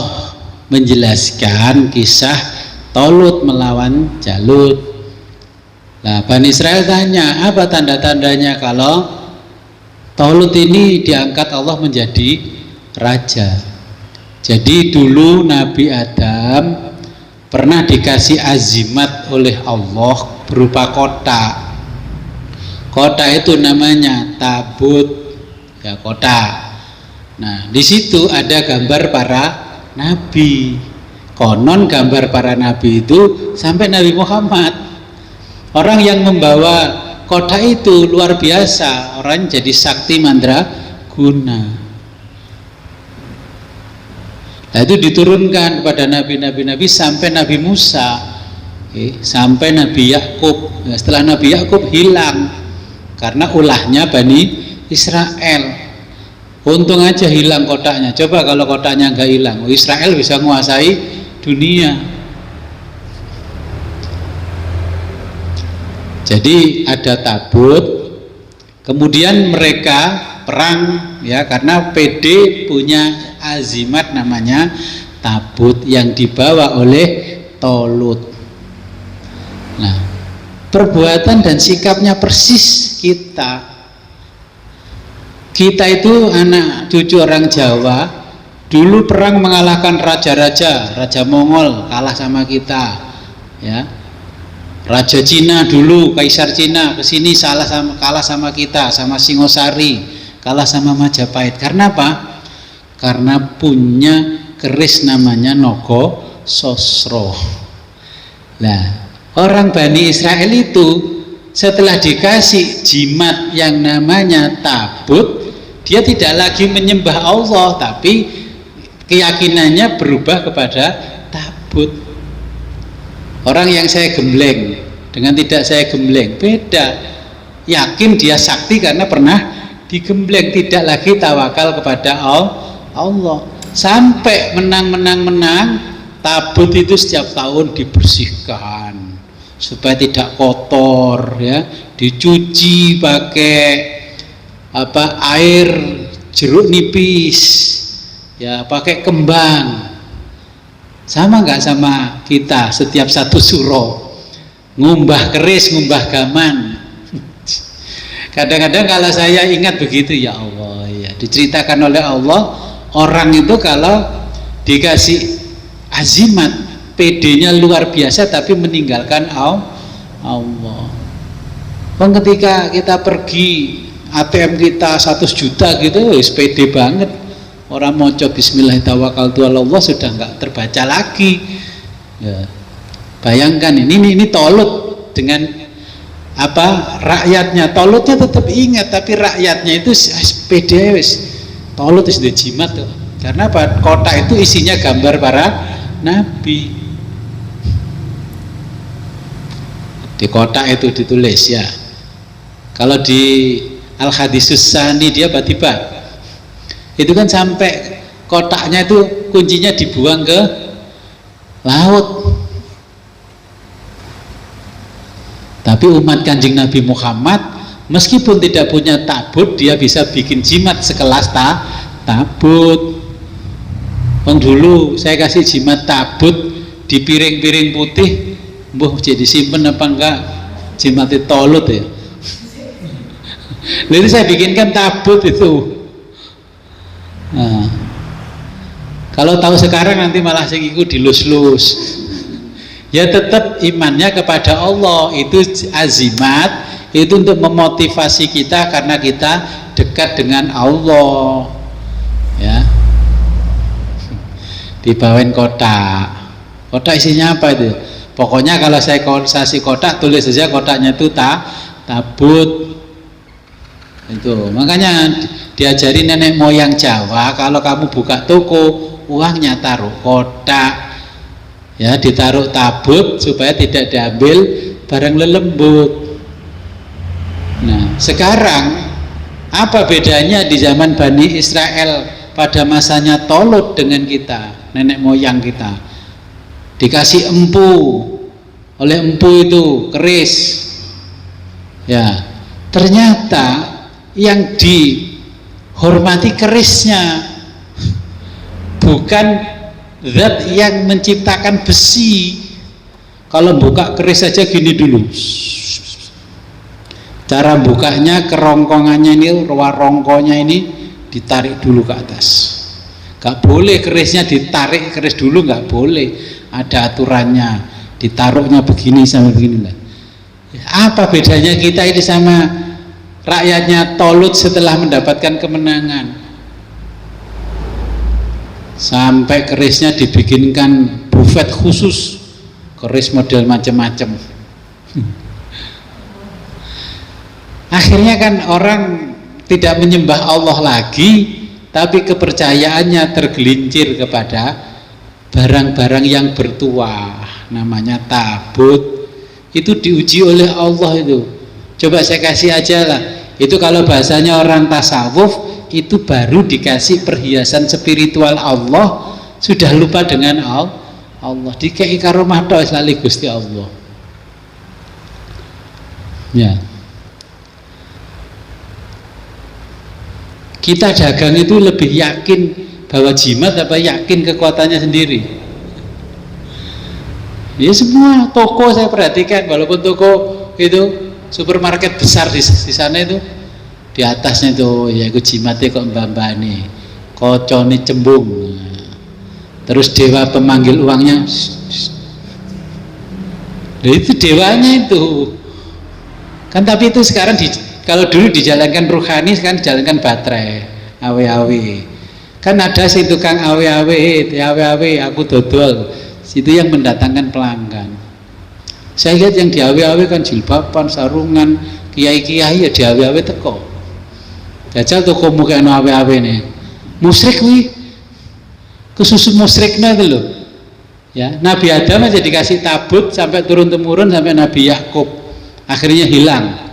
menjelaskan kisah Tolut melawan Jalut. Nah, Bani Israel tanya, apa tanda-tandanya kalau Tolut ini diangkat Allah menjadi raja? Jadi dulu Nabi Adam pernah dikasih azimat oleh Allah berupa kota. Kota itu namanya tabut, ya kota. Nah, di situ ada gambar para nabi. Konon gambar para nabi itu sampai Nabi Muhammad. Orang yang membawa kota itu luar biasa, orang jadi sakti mandraguna. Nah, itu diturunkan kepada nabi-nabi sampai Nabi Musa, sampai Nabi Yakub. Nah, setelah Nabi Yakub hilang karena ulahnya Bani Israel. Untung aja hilang kotaknya. Coba kalau kotaknya nggak hilang, Israel bisa menguasai dunia. Jadi ada tabut, kemudian mereka perang ya, karena PD punya azimat namanya tabut yang dibawa oleh Tolut. Nah, perbuatan dan sikapnya persis kita itu anak cucu orang Jawa, dulu perang mengalahkan raja Mongol, kalah sama kita ya. Raja Cina dulu, Kaisar Cina kesini kalah sama kita, sama Singosari, kalah sama Majapahit. Karena apa? Karena punya keris namanya Nogo Sosro. Nah, orang Bani Israel itu setelah dikasih jimat yang namanya tabut, dia tidak lagi menyembah Allah, tapi keyakinannya berubah kepada tabut. Orang yang saya gembleng dengan tidak saya gembleng beda. Yakin dia sakti karena pernah digembleng, tidak lagi tawakal kepada Allah. Sampai menang, tabut itu setiap tahun dibersihkan supaya tidak kotor ya, dicuci pakai air jeruk nipis ya, pakai kembang. Sama nggak sama kita setiap satu suro ngumbah keris, ngumbah gaman. Kadang-kadang kalau saya ingat begitu, ya Allah ya, diceritakan oleh Allah, orang itu kalau dikasih azimat PD-nya luar biasa tapi meninggalkan Allah. Ketika kita pergi ATM kita 100 juta gitu, wis PD banget. Orang mau coba bismillahirrahmanirrahim sudah nggak terbaca lagi ya. Bayangkan ini Tolut dengan rakyatnya. Tolutnya tetap ingat, tapi rakyatnya itu PD Tolut sudah jimat tuh. Karena apa? Kota itu isinya gambar para nabi. Di kota itu ditulis ya. Kalau di Al-Hadisus Sani dia tiba-tiba itu kan sampai kotaknya itu kuncinya dibuang ke laut. Tapi umat Kanjeng Nabi Muhammad meskipun tidak punya tabut, dia bisa bikin jimat sekelas tabut. Dulu saya kasih jimat tabut di piring-piring putih, jadi simpen apa enggak jimatnya Tolut ya. Lalu saya bikinkan tabut itu. Nah, kalau tahu sekarang nanti malah segiku dilus-lus. Ya tetap imannya kepada Allah itu azimat, itu untuk memotivasi kita karena kita dekat dengan Allah. Ya. Dibawain kotak. Kotak isinya apa itu? Pokoknya kalau saya kasih kotak, tulis saja kotaknya itu tabut. Itu makanya diajari nenek moyang Jawa, kalau kamu buka toko, uangnya taruh kotak ya, ditaruh tabut supaya tidak diambil barang lelembut. Nah sekarang apa bedanya di zaman Bani Israel pada masanya Tolut dengan kita, nenek moyang kita? Dikasih empu, oleh empu itu keris ya, ternyata yang dihormati kerisnya, bukan zat yang menciptakan besi. Kalau buka keris saja gini dulu, cara bukanya kerongkongannya ini, rongkonya ini ditarik dulu ke atas. Gak boleh kerisnya ditarik keris dulu, gak boleh, ada aturannya. Ditaruhnya begini sama begini lah. Apa bedanya kita ini sama rakyatnya tolut setelah mendapatkan kemenangan. Sampai kerisnya dibikinkan buffet khusus, keris model macam-macam. Akhirnya kan orang tidak menyembah Allah lagi, tapi kepercayaannya tergelincir kepada barang-barang yang bertuah, namanya tabut. Itu diuji oleh Allah itu. Coba saya kasih aja lah. Itu kalau bahasanya orang tasawuf, itu baru dikasih perhiasan spiritual Allah, sudah lupa dengan Allah. Dikei karomah tok lali Gusti Allah. Ya. Kita dagang itu lebih yakin bahwa jimat apa yakin kekuatannya sendiri? Ya semua toko saya perhatikan, walaupun toko itu supermarket besar di sana itu, di atasnya itu ya itu jimatnya kok mbak-mbak kocone cembung, terus dewa pemanggil uangnya, nah, itu dewanya itu kan. Tapi itu sekarang kalau dulu dijalankan ruhani, sekarang dijalankan baterai, awe-awe. Kan ada si tukang awe-awe, aku dodol, itu yang mendatangkan pelanggan. Saya lihat yang di awe-awe kan jilbaban, sarungan, kiai-kiai ya di awe-awe teko. Jajal toko muka awe-awe nih, musyrik wih, kesusu musyriknya itu loh. Ya, Nabi Adam aja dikasih tabut sampai turun temurun sampai Nabi Yakub, akhirnya hilang.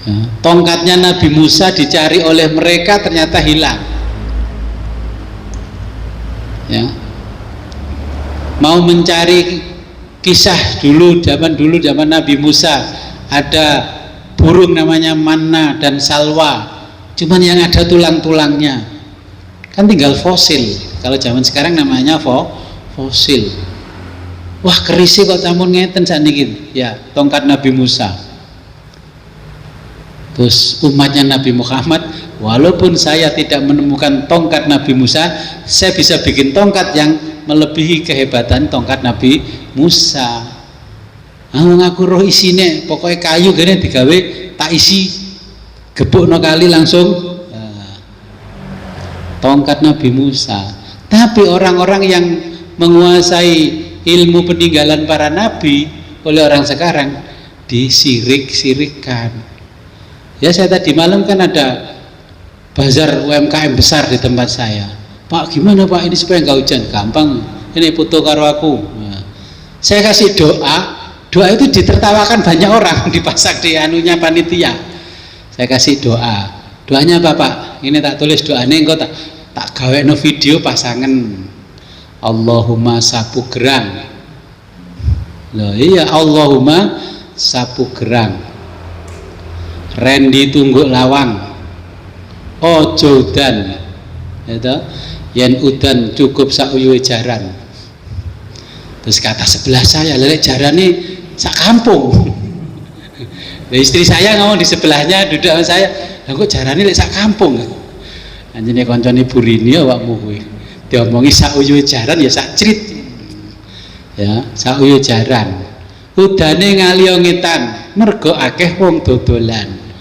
Ya, tongkatnya Nabi Musa dicari oleh mereka ternyata hilang. Ya, mau mencari kisah dulu zaman Nabi Musa, ada burung namanya manna dan salwa, cuman yang ada tulang-tulangnya, kan tinggal fosil. Kalau zaman sekarang namanya fosil. Wah kerisi kok campur ngeten sakniki. Ya, tongkat Nabi Musa. Terus umatnya Nabi Muhammad, walaupun saya tidak menemukan tongkat Nabi Musa, saya bisa bikin tongkat yang melebihi kehebatan tongkat Nabi Musa. Ngaku roh isine, pokoknya kayu gini digawe tak isi, gebuk no kali langsung tongkat Nabi Musa. Tapi orang-orang yang menguasai ilmu peninggalan para nabi oleh orang sekarang disirik-sirikkan. Ya, saya tadi malam kan ada bazar UMKM besar di tempat saya. Pak gimana Pak ini supaya nggak hujan? Gampang, ini foto karo aku. Nah, saya kasih doa itu ditertawakan banyak orang, dipasang di anunya panitia. Saya kasih doanya apa Pak? Ini tak tulis doanya, engkau tak gawe no video pasangan. Allahumma sapu gerang. Loh iya, Allahumma sapu gerang. Rendi tungguk lawang, ojo udan, itu yen udan cukup sakuyuwe jaran. Terus kata sebelah saya, lelek jaran nih sak kampung. Nah, istri saya ngomong di sebelahnya, duduk sama saya, kok jaran ini sak kampung. Anjene koncone Burini awakmu kuwi. Diomongi sakuyuwe jaran ya sak crit. Ya, sakuyuwe jaran. Udane ngalio ngetan, mergo akeh wong dodolan.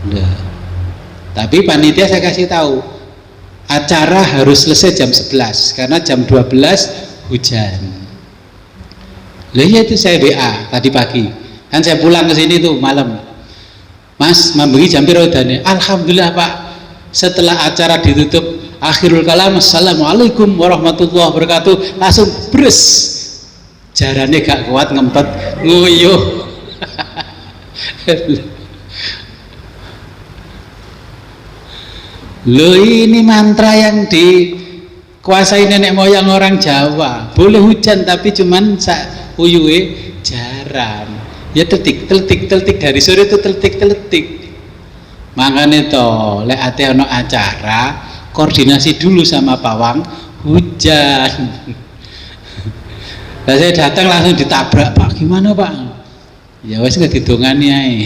Nah, tapi panitia saya kasih tahu acara harus selesai jam 11 karena jam 12 hujan. Lah ya itu saya WA tadi pagi, kan saya pulang ke sini tuh malam, Mas memberi jam piro udane? Alhamdulillah Pak, setelah acara ditutup akhirul kalam assalamualaikum warahmatullahi wabarakatuh, langsung bres jarane gak kuat ngempet nguyuh. Loh ini mantra yang dikuasai nenek moyang orang Jawa. Boleh hujan tapi cuman sak uyuwe jaran. Ya teletik dari sore itu teletik. Makanya toh lek ate ono acara koordinasi dulu sama pawang hujan. Nah, saya datang langsung ditabrak, Pak gimana Pak? Ya wes nggak didongani ae.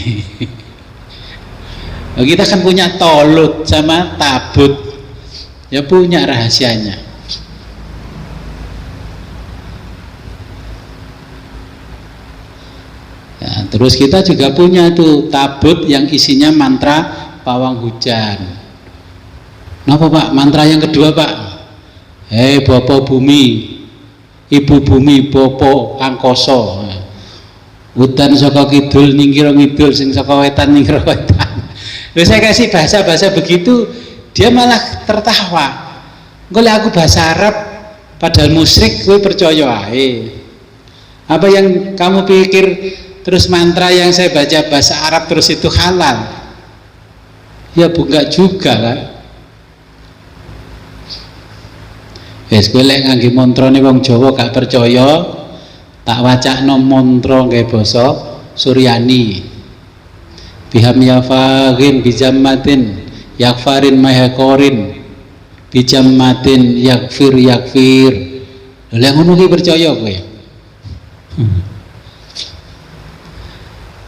Kita kan punya tolut sama tabut, ya punya rahasianya. Nah, terus kita juga punya tuh tabut yang isinya mantra pawang hujan. Kenapa Pak? Mantra yang kedua Pak, hei Bopo Bumi, Ibu Bumi, Bopo Angkoso, udan saka kidul nyingkira ngidul, sing saka wetan nyingkira wetan. Terus saya kasih bahasa-bahasa begitu, dia malah tertawa. Engko aku bahasa Arab padahal musyrik, gue percaya ae. Apa yang kamu pikir terus mantra yang saya baca bahasa Arab terus itu halal? Ya bukan juga kan. Wis kowe lek ngangge mantrane wong Jawa gak percaya, tak wacakno mantra nggae basa Suryani. Biham yafarin bijammatin yakfarin mahakorin bijammatin yakfir. Lha ngono ki percaya kowe?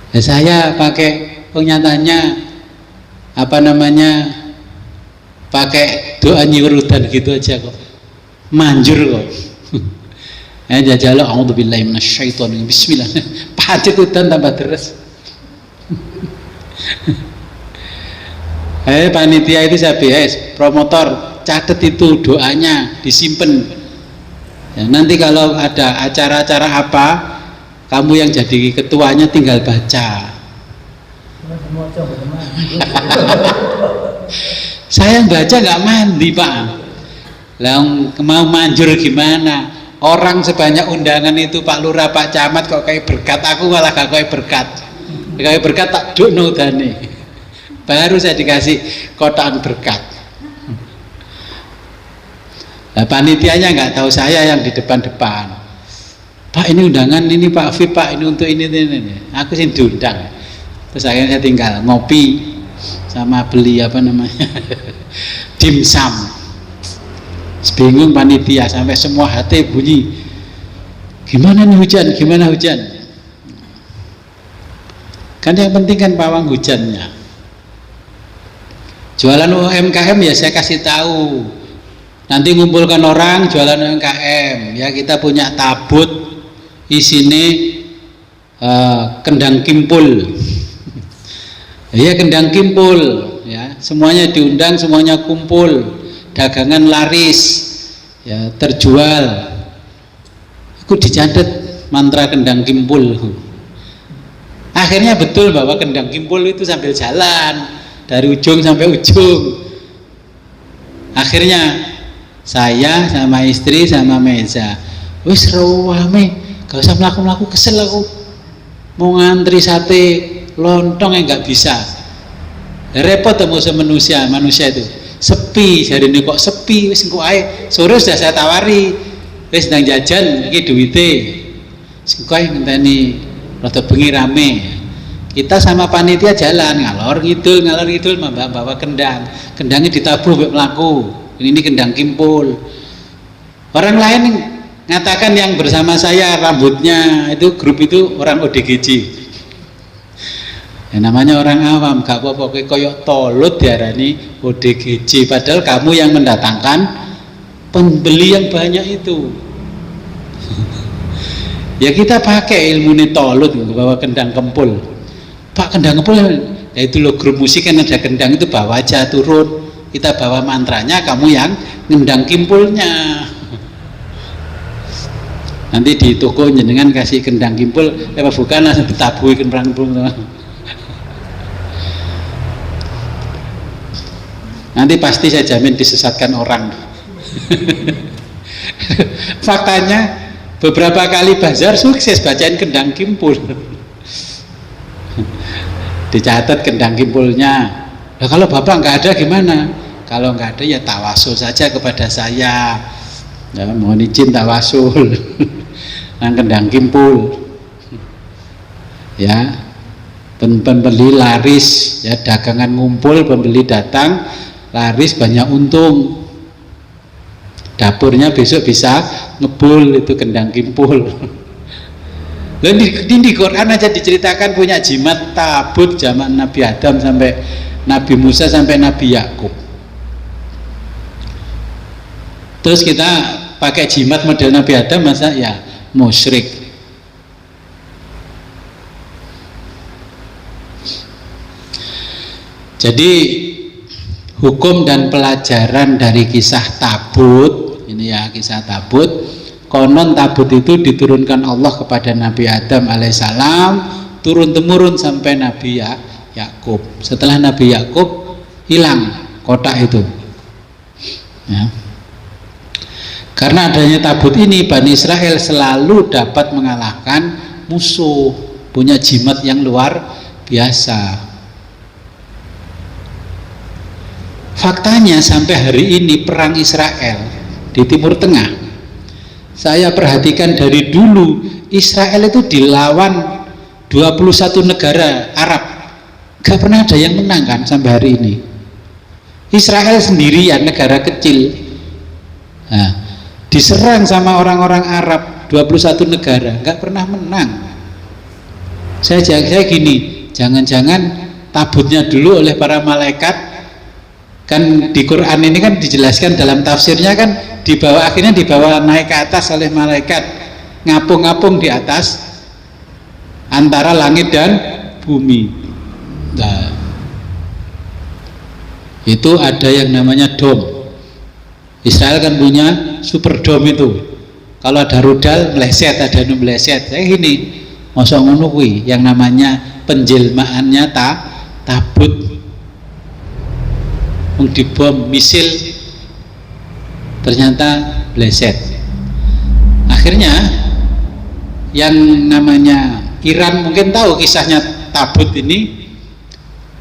Nah, saya pakai nyatanya apa namanya, pakai doa nyiurudan gitu aja kok manjur kok. Jajal a'udzubillahi minasyaitonir bismillah. Pacet udan tambah deres. Panitia itu saya BS promotor, catat itu doanya disimpan. Ya, nanti kalau ada acara-acara apa, kamu yang jadi ketuanya tinggal baca. Saya baca nggak mandi Pak. Lah mau manjur gimana? Orang sebanyak undangan itu Pak Lurah, Pak Camat kok kayak berkat, aku malah gak kayak berkat. Kayak berkat tak dukno dane. Baru saya dikasih kotaan berkat. Nah, panitianya nggak tahu saya yang di depan-depan. Pak ini undangan ini Pak Fib Pak, ini untuk ini. Aku sih diundang. Terus akhirnya saya tinggal ngopi sama beli apa namanya dimsum. Bingung panitia sampai semua hati bunyi. Gimana nih hujan? Gimana hujan? Kan yang penting kan pawang hujannya. Jualan UMKM ya saya kasih tahu. Nanti ngumpulkan orang jualan UMKM. Ya kita punya tabut isine kendang kimpul. Ya kendang kimpul. Ya semuanya diundang, semuanya kumpul. Dagangan laris, ya terjual. Aku dicatat mantra kendang kimpul. Akhirnya betul bahwa kendang kimpul itu sambil jalan dari ujung sampai ujung. Akhirnya saya sama istri sama Meza, wis rame, gak usah melaku-melaku, kesel aku. Mau ngantri sate lontong yang nggak bisa. Repot temu manusia itu. Sepi, hari ini kok sepi, wis engko ae. Sore sudah saya tawari, wis nang jajan iki duwite. Engko ae ngenteni rada bengi rame. Kita sama panitia jalan ngalor ngidul membawa kendang. Kendangnya ditabuh mbek mlaku. Ini kendang kimpul. Orang lain ngatakan yang bersama saya rambutnya itu grup itu orang ODGJ. Ya, namanya orang awam, gak apa-apa koyok tolut diarani ODGJ, padahal kamu yang mendatangkan pembeli yang banyak itu. Ya kita pakai ilmu ini tolut bawa kendang kempul. Pak kendang kempul ya itu loh, grup musik kan ada kendang itu bawa aja turun, kita bawa mantranya, kamu yang ngendang kimpulnya. Nanti di toko jenengan kasih kendang kimpul, apa bukan langsung ditabuhi kendang kimpul. Nanti pasti saya jamin disesatkan orang. Faktanya beberapa kali bazar sukses bacain kendang kimpul. Dicatat kendang kimpulnya. Nah, kalau bapak nggak ada gimana? Kalau nggak ada ya tawasul saja kepada saya. Ya, mohon izin tawasul. Nang kendang kimpul. Ya, pembeli laris, ya dagangan ngumpul, pembeli datang. Laris banyak untung, dapurnya besok bisa ngebul itu kendang kimpul. Di Quran aja diceritakan punya jimat tabut zaman Nabi Adam sampai Nabi Musa sampai Nabi Yakub. Terus kita pakai jimat model Nabi Adam, masa ya musyrik. Jadi hukum dan pelajaran dari kisah Tabut, ini ya kisah Tabut, konon Tabut itu diturunkan Allah kepada Nabi Adam alaihissalam, turun temurun sampai Nabi Yakub. Setelah Nabi Yakub hilang kotak itu, ya. Karena adanya Tabut ini, Bani Israel selalu dapat mengalahkan musuh, punya jimat yang luar biasa. Faktanya sampai hari ini perang Israel di Timur Tengah, saya perhatikan dari dulu Israel itu dilawan 21 negara Arab, gak pernah ada yang menang kan sampai hari ini. Israel sendirian, negara kecil, nah, diserang sama orang-orang Arab 21 negara, gak pernah menang. Saya gini, jangan-jangan tabutnya dulu oleh para malaikat. Kan di Quran ini kan dijelaskan dalam tafsirnya kan akhirnya dibawa naik ke atas oleh malaikat, ngapung-ngapung di atas antara langit dan bumi. Nah, itu ada yang namanya dom. Israel kan punya super dom itu. Kalau ada rudal meleset, ada nu meleset. Saya gini, mosok ngono kuwi yang namanya penjelmaannya tabut. Dibom misil ternyata bleset. Akhirnya yang namanya Iran mungkin tahu kisahnya Tabut ini,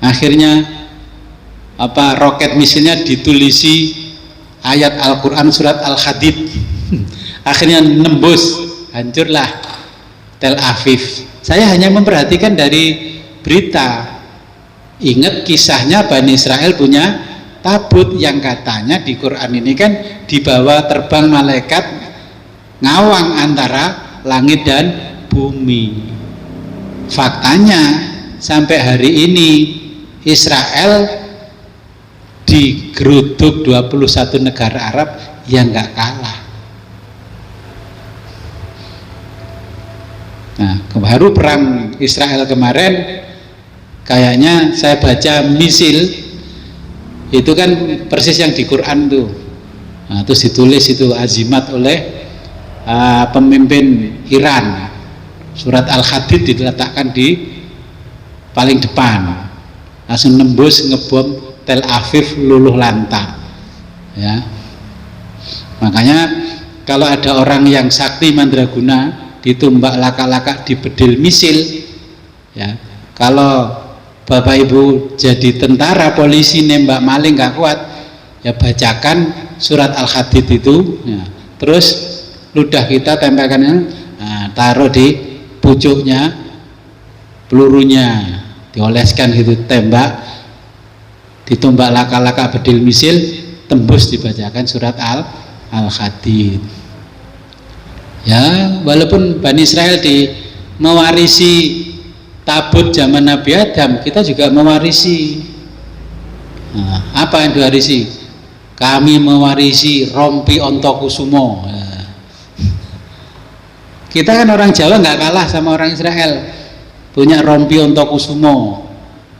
akhirnya roket misilnya ditulisi ayat Al-Quran surat Al-Hadid, akhirnya nembus, hancurlah Tel Aviv. Saya hanya memperhatikan dari berita, ingat kisahnya Bani Israel punya Tabut yang katanya di Quran ini kan dibawa terbang malaikat ngawang antara langit dan bumi. Faktanya sampai hari ini Israel digeruduk 21 negara Arab yang nggak kalah. Nah, baru perang Israel kemarin kayaknya saya baca misil itu kan persis yang di Quran tuh. Nah, terus ditulis itu azimat oleh pemimpin Iran. Surat Al-Hadid diletakkan di paling depan, langsung nembus ngebom Tel Aviv luluh lantah, ya. Makanya kalau ada orang yang sakti mandraguna ditumbak laka-laka dibedil misil, ya, kalau Bapak Ibu jadi tentara, polisi, nembak maling gak kuat, ya bacakan surat Al-Hadid itu, ya. Terus ludah kita tempelkan, nah, taruh di pucuknya pelurunya, dioleskan gitu, tembak, ditumbak laka-laka bedil misil, tembus, dibacakan surat Al-Hadid. Ya, walaupun Bani Israel mewarisi Tabut zaman Nabi Adam, kita juga mewarisi. Nah, apa yang diwarisi? Kami mewarisi rompi Ontokusumo. Nah, kita kan orang Jawa nggak kalah sama orang Israel, punya rompi Ontokusumo.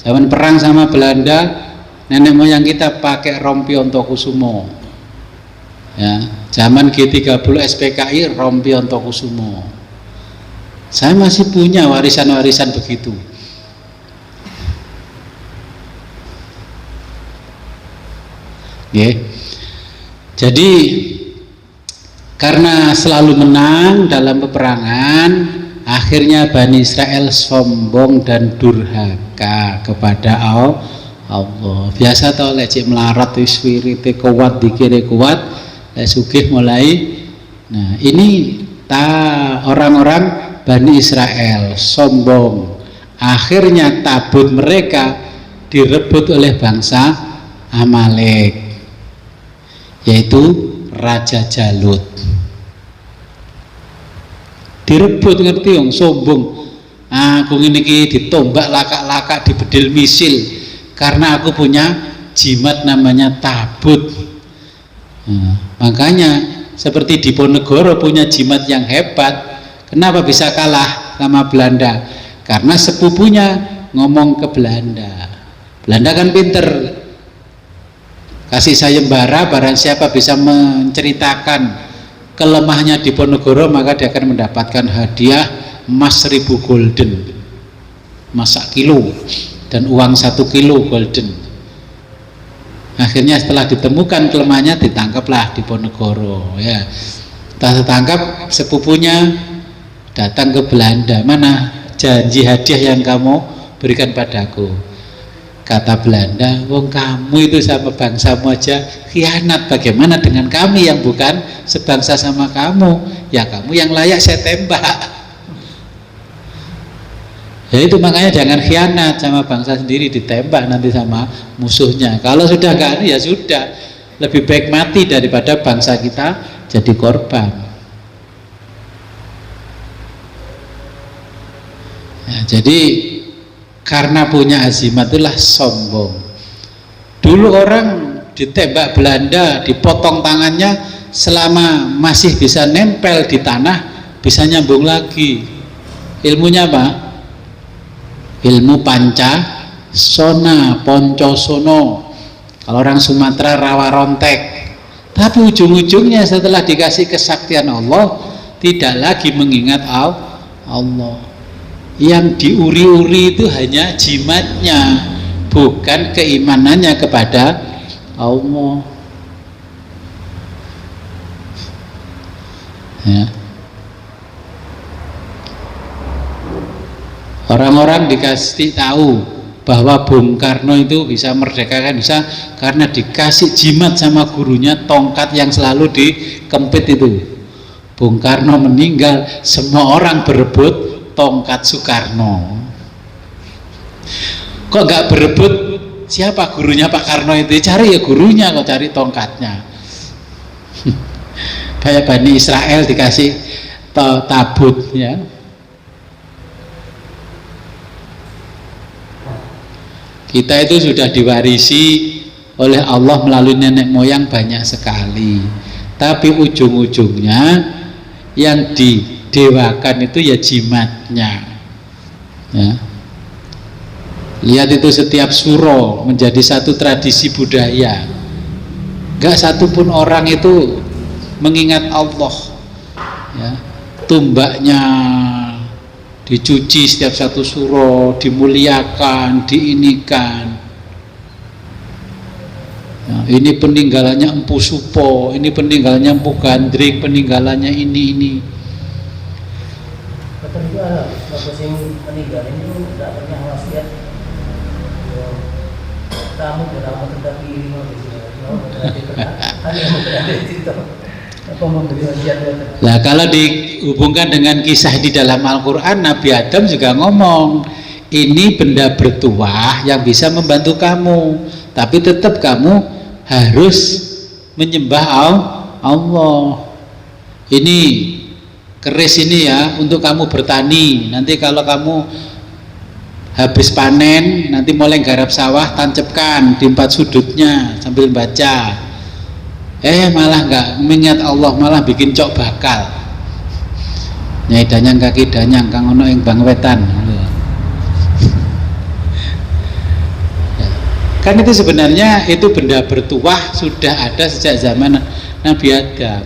Zaman perang sama Belanda, nenek moyang kita pakai rompi Ontokusumo. Ya, zaman G30 SPKI rompi Ontokusumo. Saya masih punya warisan-warisan begitu. Yeah. Jadi karena selalu menang dalam peperangan, akhirnya Bani Israel sombong dan durhaka kepada Allah. Biasa tau lecek melarat wis wirite kuat dikire kuat, sugih mulai. Nah, ini orang-orang Bani Israel sombong, akhirnya tabut mereka direbut oleh bangsa Amalek, yaitu Raja Jalut. Direbut, ngerti yang sombong, aku ini ditombak laka-laka dibedil misil karena aku punya jimat namanya Tabut. Makanya seperti Diponegoro punya jimat yang hebat. Kenapa bisa kalah sama Belanda? Karena sepupunya ngomong ke Belanda, Belanda kan pinter, kasih sayembara, barang siapa bisa menceritakan kelemahnya Diponegoro maka dia akan mendapatkan hadiah emas 1000 golden, emas 1 kilo dan uang 1 kilo golden. Akhirnya setelah ditemukan kelemahannya ditangkaplah Diponegoro ya. Setelah tertangkap sepupunya datang ke Belanda, mana janji hadiah yang kamu berikan padaku? Kata Belanda, wong kamu itu sama bangsamu aja khianat, bagaimana dengan kami yang bukan sebangsa sama kamu? Ya kamu yang layak saya tembak. Ya itu makanya jangan khianat sama bangsa sendiri, ditembak nanti sama musuhnya. Kalau sudah enggak ya sudah, lebih baik mati daripada bangsa kita jadi korban. Ya, jadi karena punya azimat itulah sombong. Dulu orang ditembak Belanda, dipotong tangannya, selama masih bisa nempel di tanah bisa nyambung lagi. Ilmunya apa? Ilmu pancasona, poncosono. Kalau orang Sumatera rawa rontek. Tapi ujung-ujungnya setelah dikasih kesaktian Allah tidak lagi mengingat Allah. Yang diuri-uri itu hanya jimatnya, bukan keimanannya kepada Allah. Ya. Orang-orang dikasih tahu bahwa Bung Karno itu bisa merdekakan, bisa karena dikasih jimat sama gurunya tongkat yang selalu dikempit itu. Bung Karno meninggal, semua orang berebut tongkat Soekarno. Kok gak berebut siapa gurunya Pak Karno itu? Cari ya gurunya, kok cari tongkatnya. Kayak Bani Israel dikasih tabut ya. Kita itu sudah diwarisi oleh Allah melalui nenek moyang banyak sekali, tapi ujung-ujungnya yang didewakan itu ya jimatnya ya. Lihat itu setiap suro menjadi satu tradisi budaya, gak satupun orang itu mengingat Allah ya. Tumbaknya dicuci setiap satu suro, dimuliakan, diinikan. Nah, ini peninggalannya Empu Supo, ini peninggalannya Empu Gandrik, peninggalannya ini.
Betul juga, bapak yang meninggal itu tidak pernah wasiat. Kamu berapa tetapi
Nah, kalau dihubungkan dengan kisah di dalam Al-Quran, Nabi Adam juga ngomong, ini benda bertuah yang bisa membantu kamu, tapi tetap kamu harus menyembah Allah. Ini keris ini ya untuk kamu bertani, nanti kalau kamu habis panen nanti mulai garap sawah, tancapkan di 4 sudutnya sambil baca. Malah nggak mengingat Allah, malah bikin cok bakal. Nyai danyang kaki danyang kang ono ing bang wetan. Kan itu sebenarnya itu benda bertuah sudah ada sejak zaman Nabi Adam.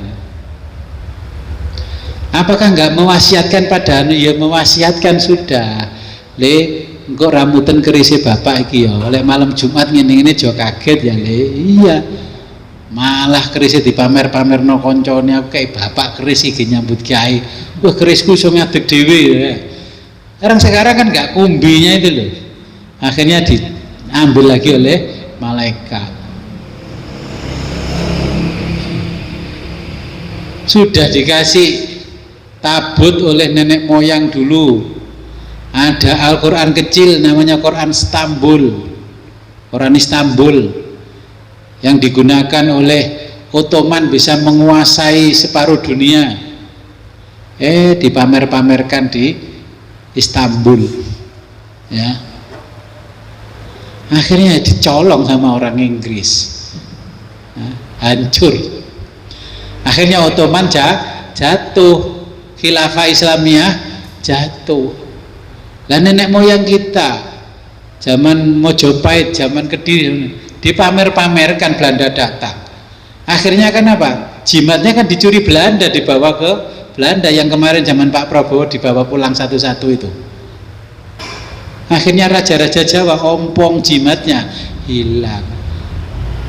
Apakah nggak mewasiatkan pada ya mewasiatkan sudah. Engko rambutan kerise bapak iki ya, oleh malam Jumat ngene-ngene jo kaget ya iya. Malah kerisnya dipamer-pamerno koncone, aku kayak bapak keris iki nyambut kiai. Wah kerisku iso ngadeg dhewe ya. Sekarang kan nggak kumbinya itu loh. Akhirnya diambil lagi oleh malaikat. Sudah dikasih tabut oleh nenek moyang dulu. Ada Al-Quran kecil namanya Quran Istanbul yang digunakan oleh Ottoman bisa menguasai separuh dunia. Dipamer-pamerkan di Istanbul ya. Akhirnya dicolong sama orang Inggris ya, hancur. Akhirnya Ottoman jatuh, khilafah Islamiyah jatuh. Lah nenek moyang kita zaman Mojopahit, zaman Kediri, dipamer-pamerkan Belanda datang. Akhirnya kan apa? Jimatnya kan dicuri Belanda, dibawa ke Belanda, yang kemarin zaman Pak Prabowo dibawa pulang satu-satu itu. Akhirnya raja-raja Jawa ompong jimatnya hilang.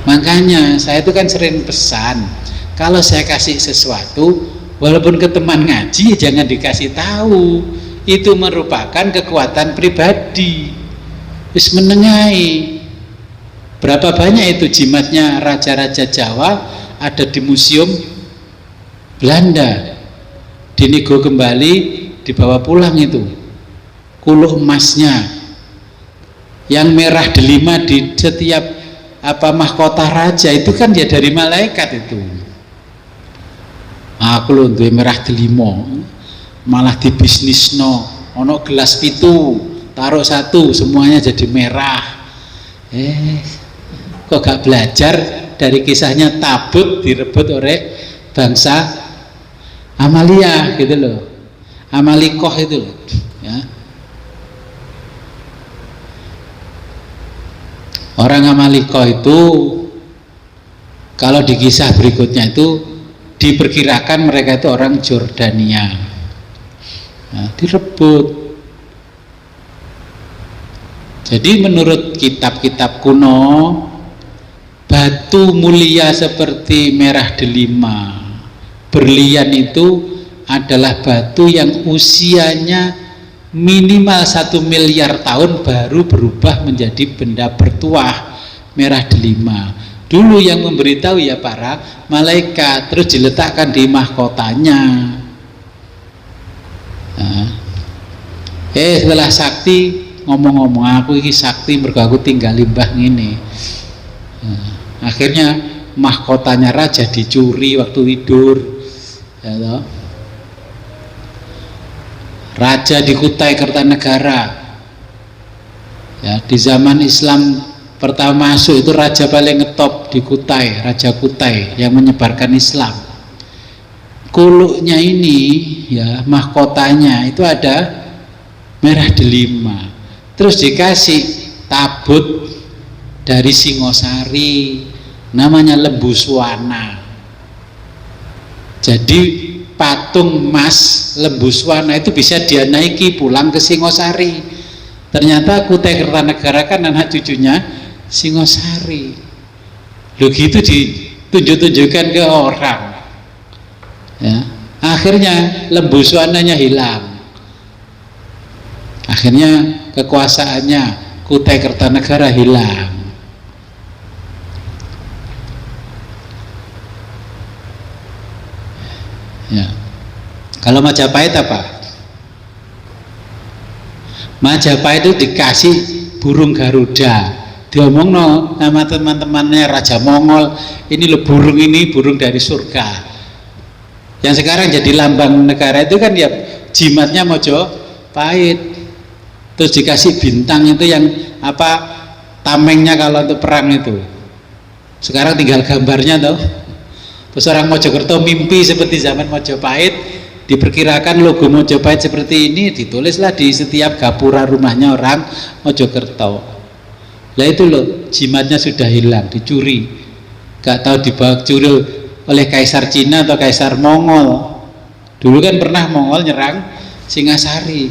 Makanya saya itu kan sering pesan, kalau saya kasih sesuatu, walaupun ke teman ngaji, jangan dikasih tahu. Itu merupakan kekuatan pribadi. Wis menengahi. Berapa banyak itu jimatnya raja-raja Jawa ada di museum Belanda, dinego kembali, dibawa pulang itu kuluh emasnya, yang merah delima di setiap mahkota raja itu kan ya dari malaikat itu. Aku lho duwe merah delima, malah di bisnis ono gelas pitu, taruh satu semuanya jadi merah. Kok gak belajar dari kisahnya Tabut direbut oleh bangsa Amalia gitu loh, Amalikoh itu loh ya. Orang Amalikoh itu kalau di kisah berikutnya itu diperkirakan mereka itu orang Jordania. Nah, direbut. Jadi menurut kitab-kitab kuno, batu mulia seperti merah delima, berlian itu adalah batu yang usianya minimal 1 miliar tahun baru berubah menjadi benda bertuah merah delima. Dulu yang memberitahu ya para malaikat, terus diletakkan di mahkotanya. Nah, setelah sakti ngomong-ngomong, aku ini sakti mergo aku tinggal limbah ini. Nah, akhirnya mahkotanya raja dicuri waktu tidur, ya toh. Raja di Kutai Kertanegara, ya, di zaman Islam pertama masuk itu raja paling ngetop di Kutai, Raja Kutai yang menyebarkan Islam. Kuluknya ini ya, mahkotanya itu ada merah delima, terus dikasih tabut dari Singosari namanya Lembu Swana. Jadi patung emas Lembu Swana itu bisa dia naiki pulang ke Singosari. Ternyata Kutai Kertanegara kan anak cucunya Singosari. Loh gitu ditunjuk-tunjukkan ke orang ya. Akhirnya Lembu Swananya hilang, akhirnya kekuasaannya Kutai Kertanegara hilang. Ya. Kalau Majapahit apa? Majapahit itu dikasih burung Garuda. Diomong nama teman-temannya Raja Mongol, ini loh burung ini burung dari surga. Yang sekarang jadi lambang negara itu kan ya jimatnya Majapahit. Terus dikasih bintang itu yang tamengnya kalau untuk perang itu. Sekarang tinggal gambarnya toh. Terus orang Mojokerto mimpi seperti zaman Majapahit, diperkirakan logo Majapahit seperti ini, ditulislah di setiap gapura rumahnya orang Mojokerto. Lah itu loh, jimatnya sudah hilang, dicuri. Gak tahu dibawa curi oleh Kaisar Cina atau Kaisar Mongol. Dulu kan pernah Mongol nyerang Singasari.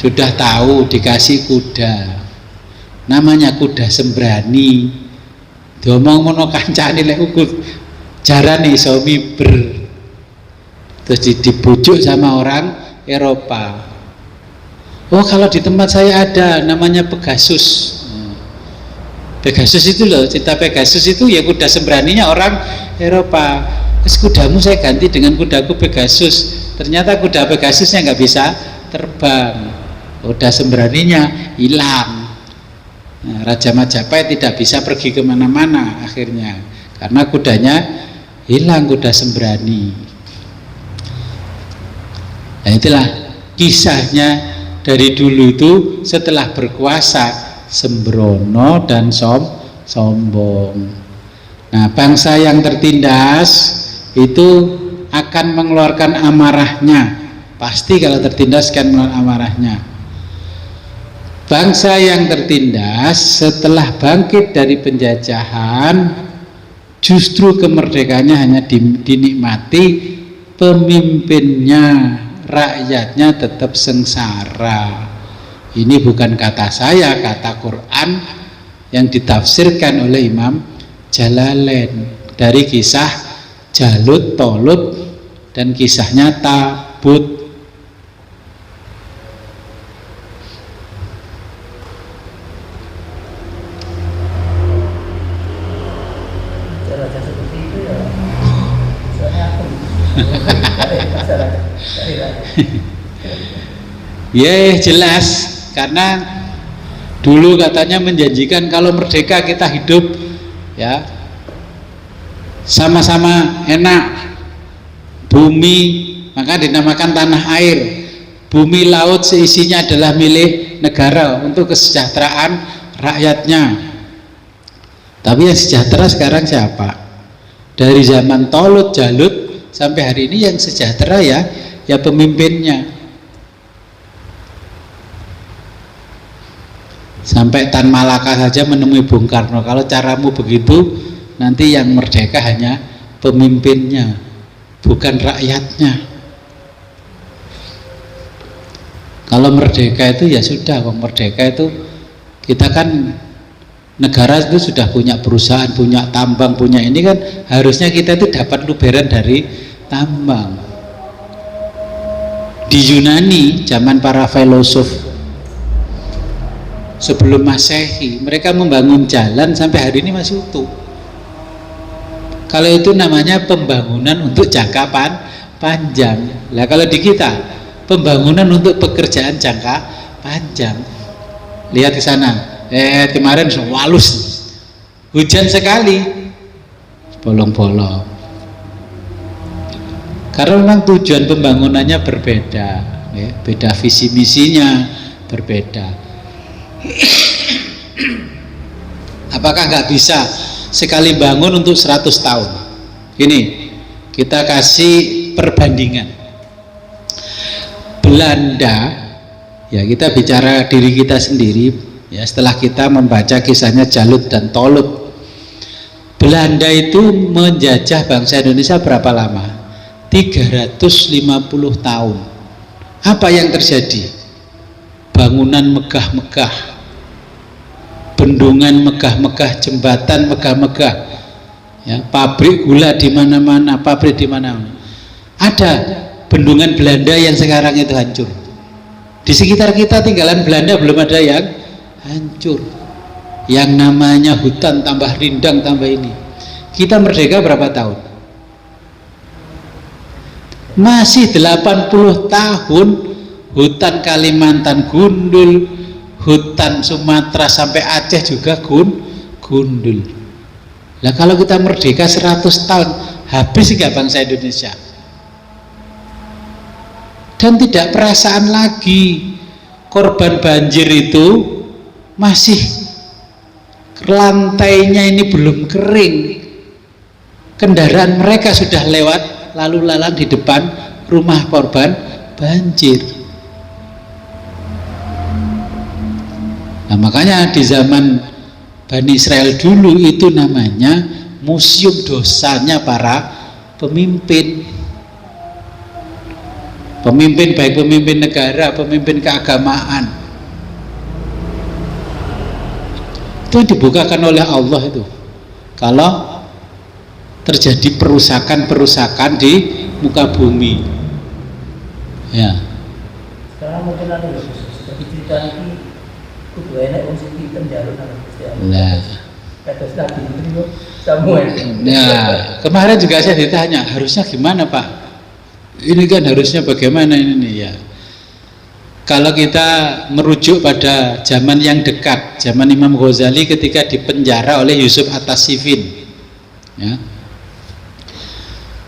Sudah tahu dikasih kuda, namanya kuda sembrani. Diomong mono kancane lek ukur jarane iso miber. Terus dibujuk sama orang Eropa. Oh, kalau di tempat saya ada namanya Pegasus. Pegasus itu loh, cerita Pegasus itu ya kuda sembraninya orang Eropa. Terus kudamu saya ganti dengan kudaku Pegasus. Ternyata kuda Pegasusnya nggak bisa terbang. Kuda sembraninya hilang. Nah, Raja Majapahit tidak bisa pergi kemana-mana akhirnya karena kudanya hilang, kuda sembrani. Nah, itulah kisahnya dari dulu itu. Setelah berkuasa sembrono dan sombong. Nah, bangsa yang tertindas itu akan mengeluarkan amarahnya, pasti kalau tertindas kan mengeluarkan amarahnya. bangsa yang tertindas setelah bangkit dari penjajahan justru kemerdekaannya hanya dinikmati, pemimpinnya, rakyatnya tetap sengsara. Ini bukan kata saya, kata Quran yang ditafsirkan oleh Imam Jalalain dari kisah Jalut, Tolut, dan kisahnya Tabut.
Cara seperti itu ya, soalnya aku cari masyarakat, cari rakyat.
Ya jelas, karena dulu katanya menjanjikan kalau merdeka kita hidup ya sama-sama enak, bumi maka dinamakan tanah air, bumi laut seisinya adalah milik negara untuk kesejahteraan rakyatnya. Tapi yang sejahtera sekarang siapa? Dari zaman Tolut, Jalut sampai hari ini yang sejahtera ya pemimpinnya. Sampai Tan Malaka saja menemui Bung Karno, kalau caramu begitu nanti yang merdeka hanya pemimpinnya, bukan rakyatnya. Kalau merdeka itu ya sudah, merdeka itu kita kan negara itu sudah punya perusahaan, punya tambang, punya ini kan harusnya kita itu dapat luberan dari tambang. Di Yunani zaman para filosof sebelum Masehi, mereka membangun jalan sampai hari ini masih utuh. Kalau itu namanya pembangunan untuk jangka panjang. Lah kalau di kita pembangunan untuk pekerjaan jangka panjang. Lihat ke sana, kemarin walus, hujan sekali, bolong-bolong. Karena memang tujuan pembangunannya berbeda, ya, beda visi misinya berbeda. Apakah nggak bisa sekali bangun untuk 100 tahun? Ini kita kasih perbandingan. Belanda, ya kita bicara diri kita sendiri, ya setelah kita membaca kisahnya Jalut dan Tolut. Belanda itu menjajah bangsa Indonesia berapa lama? 350 tahun. Apa yang terjadi? Bangunan megah-megah, bendungan megah-megah, jembatan megah-megah, ya, pabrik gula di mana-mana, pabrik di mana-mana. Ada bendungan Belanda yang sekarang itu hancur. Di sekitar kita tinggalan Belanda belum ada yang hancur. Yang namanya hutan tambah rindang tambah ini. Kita merdeka berapa tahun? Masih 80 tahun. Hutan Kalimantan gundul, hutan Sumatera sampai Aceh juga gundul. Nah kalau kita merdeka 100 tahun, habis nggak bangsa Indonesia? Dan tidak perasaan lagi korban banjir itu masih lantainya ini belum kering, kendaraan mereka sudah lewat lalu lalang di depan rumah korban banjir. Nah makanya di zaman Bani Israel dulu itu namanya museum dosanya para pemimpin. Pemimpin baik pemimpin negara, pemimpin keagamaan. Itu dibukakan oleh Allah itu. Kalau terjadi perusakan-perusakan di muka bumi. Ya.
Sekarang mungkin ada seperti cerita ini. Kudu enak wong sing penjara nang Gusti Allah.
Nah.
Kados Nabi itu Samuel.
Nah, kemarin juga saya ditanya, harusnya gimana Pak? Ini kan harusnya bagaimana ini ya? Kalau kita merujuk pada zaman yang dekat, zaman Imam Ghazali ketika dipenjara oleh Yusuf At-Tassifin, ya.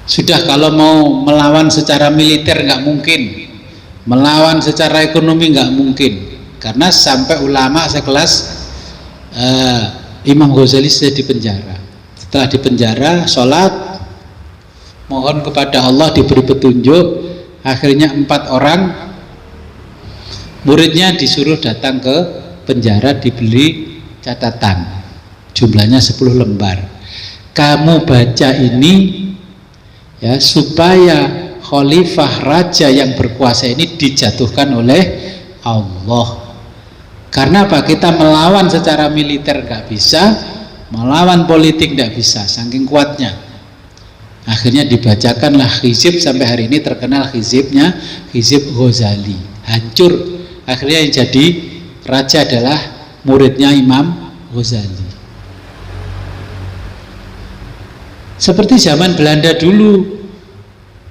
Sudah kalau mau melawan secara militer nggak mungkin, melawan secara ekonomi nggak mungkin. Karena sampai ulama sekelas Imam Ghazali sudah dipenjara. Setelah dipenjara, sholat, mohon kepada Allah diberi petunjuk. Akhirnya 4 orang muridnya disuruh datang ke penjara dibeli catatan, jumlahnya 10 lembar. Kamu baca ini ya, supaya khalifah raja yang berkuasa ini dijatuhkan oleh Allah. Karena apa? Kita melawan secara militer nggak bisa, melawan politik nggak bisa, saking kuatnya. Akhirnya dibacakanlah hizib, sampai hari ini terkenal hizibnya, hizib Ghazali. Hancur. Akhirnya yang jadi raja adalah muridnya Imam Ghazali. Seperti zaman Belanda dulu,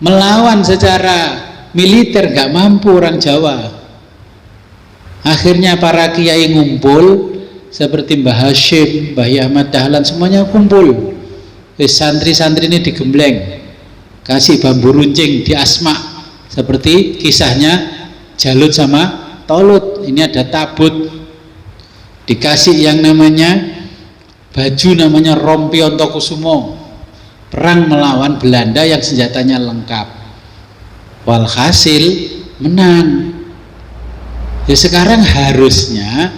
melawan secara militer nggak mampu orang Jawa. Akhirnya para kiai ngumpul, seperti Mbah Hashim, Mbah Ahmad Dahlan, semuanya kumpul. Santri-santri ini digembleng, kasih bambu runcing di asma, seperti kisahnya Jalut sama Tolut. Ini ada tabut, dikasih yang namanya baju namanya rompi Ontokusumo, perang melawan Belanda yang senjatanya lengkap. Walhasil menang. Ya sekarang harusnya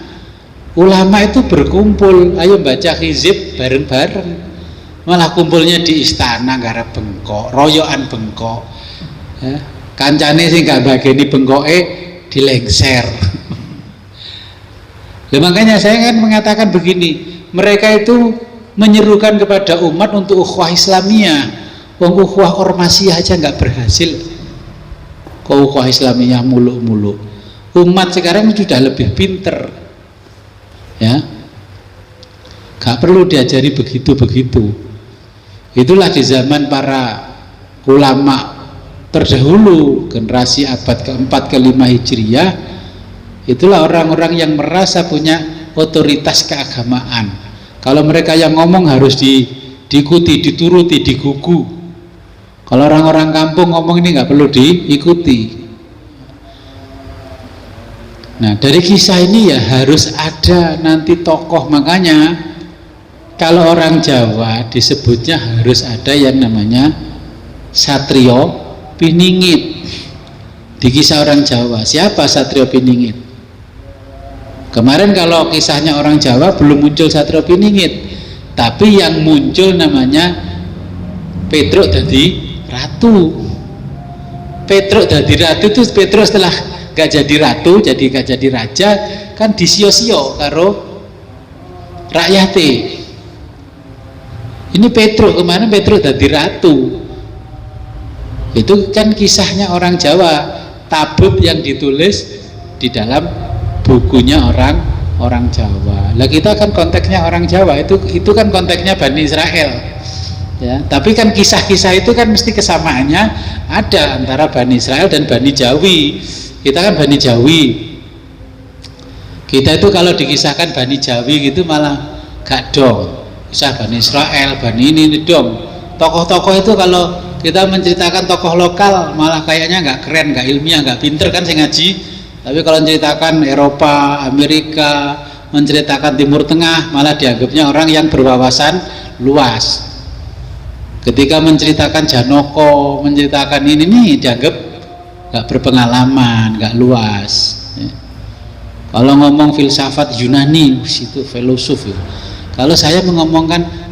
ulama itu berkumpul, ayo baca hizib bareng-bareng. Malah kumpulnya di istana garap bengkok, royokan bengkok ya. Kancane sing gak bageni bengkoke dilengser. Nah, makanya saya kan mengatakan begini, mereka itu menyerukan kepada umat untuk ukhuwah Islamiyah. Wong ukhuwah Ormasiyah aja nggak berhasil, kok ukhuwah Islamiyah muluk-muluk. Umat sekarang sudah lebih pinter ya, gak perlu diajari begitu-begitu. Itulah di zaman para ulama terdahulu, generasi abad ke-4 ke-5 Hijriyah, itulah orang-orang yang merasa punya otoritas keagamaan. Kalau mereka yang ngomong harus diikuti, dituruti, digugu. Kalau orang-orang kampung ngomong ini nggak perlu diikuti. Nah, dari kisah ini ya harus ada nanti tokoh. Makanya kalau orang Jawa disebutnya harus ada yang namanya Satrio Piningit. Di kisah orang Jawa, siapa Satrio Piningit? Kemarin kalau kisahnya orang Jawa belum muncul Satrio Piningit, tapi yang muncul namanya Petruk dadi ratu. Petruk dadi ratu itu Petruk setelah gak jadi ratu, jadi gak jadi raja, kan disio-sio karo rakyate. Ini Petruk, kemana Petruk dadi ratu. Itu kan kisahnya orang Jawa, tabut yang ditulis di dalam bukunya orang Jawa. Lah kita kan konteksnya orang Jawa, itu kan konteksnya Bani Israel ya. Tapi kan kisah-kisah itu kan mesti kesamaannya ada antara Bani Israel dan Bani Jawi. Kita kan Bani Jawi, kita itu kalau dikisahkan Bani Jawi gitu malah gak dong. Kisah Bani Israel, Bani ini dong. Tokoh-tokoh itu kalau kita menceritakan tokoh lokal malah kayaknya nggak keren, nggak ilmiah, nggak pinter kan saya ngaji. Tapi kalau menceritakan Eropa, Amerika, menceritakan Timur Tengah malah dianggapnya orang yang berwawasan luas. Ketika menceritakan Janoko, menceritakan ini nih dianggap nggak berpengalaman, nggak luas ya. Kalau ngomong filsafat Yunani itu filosof ya. Kalau saya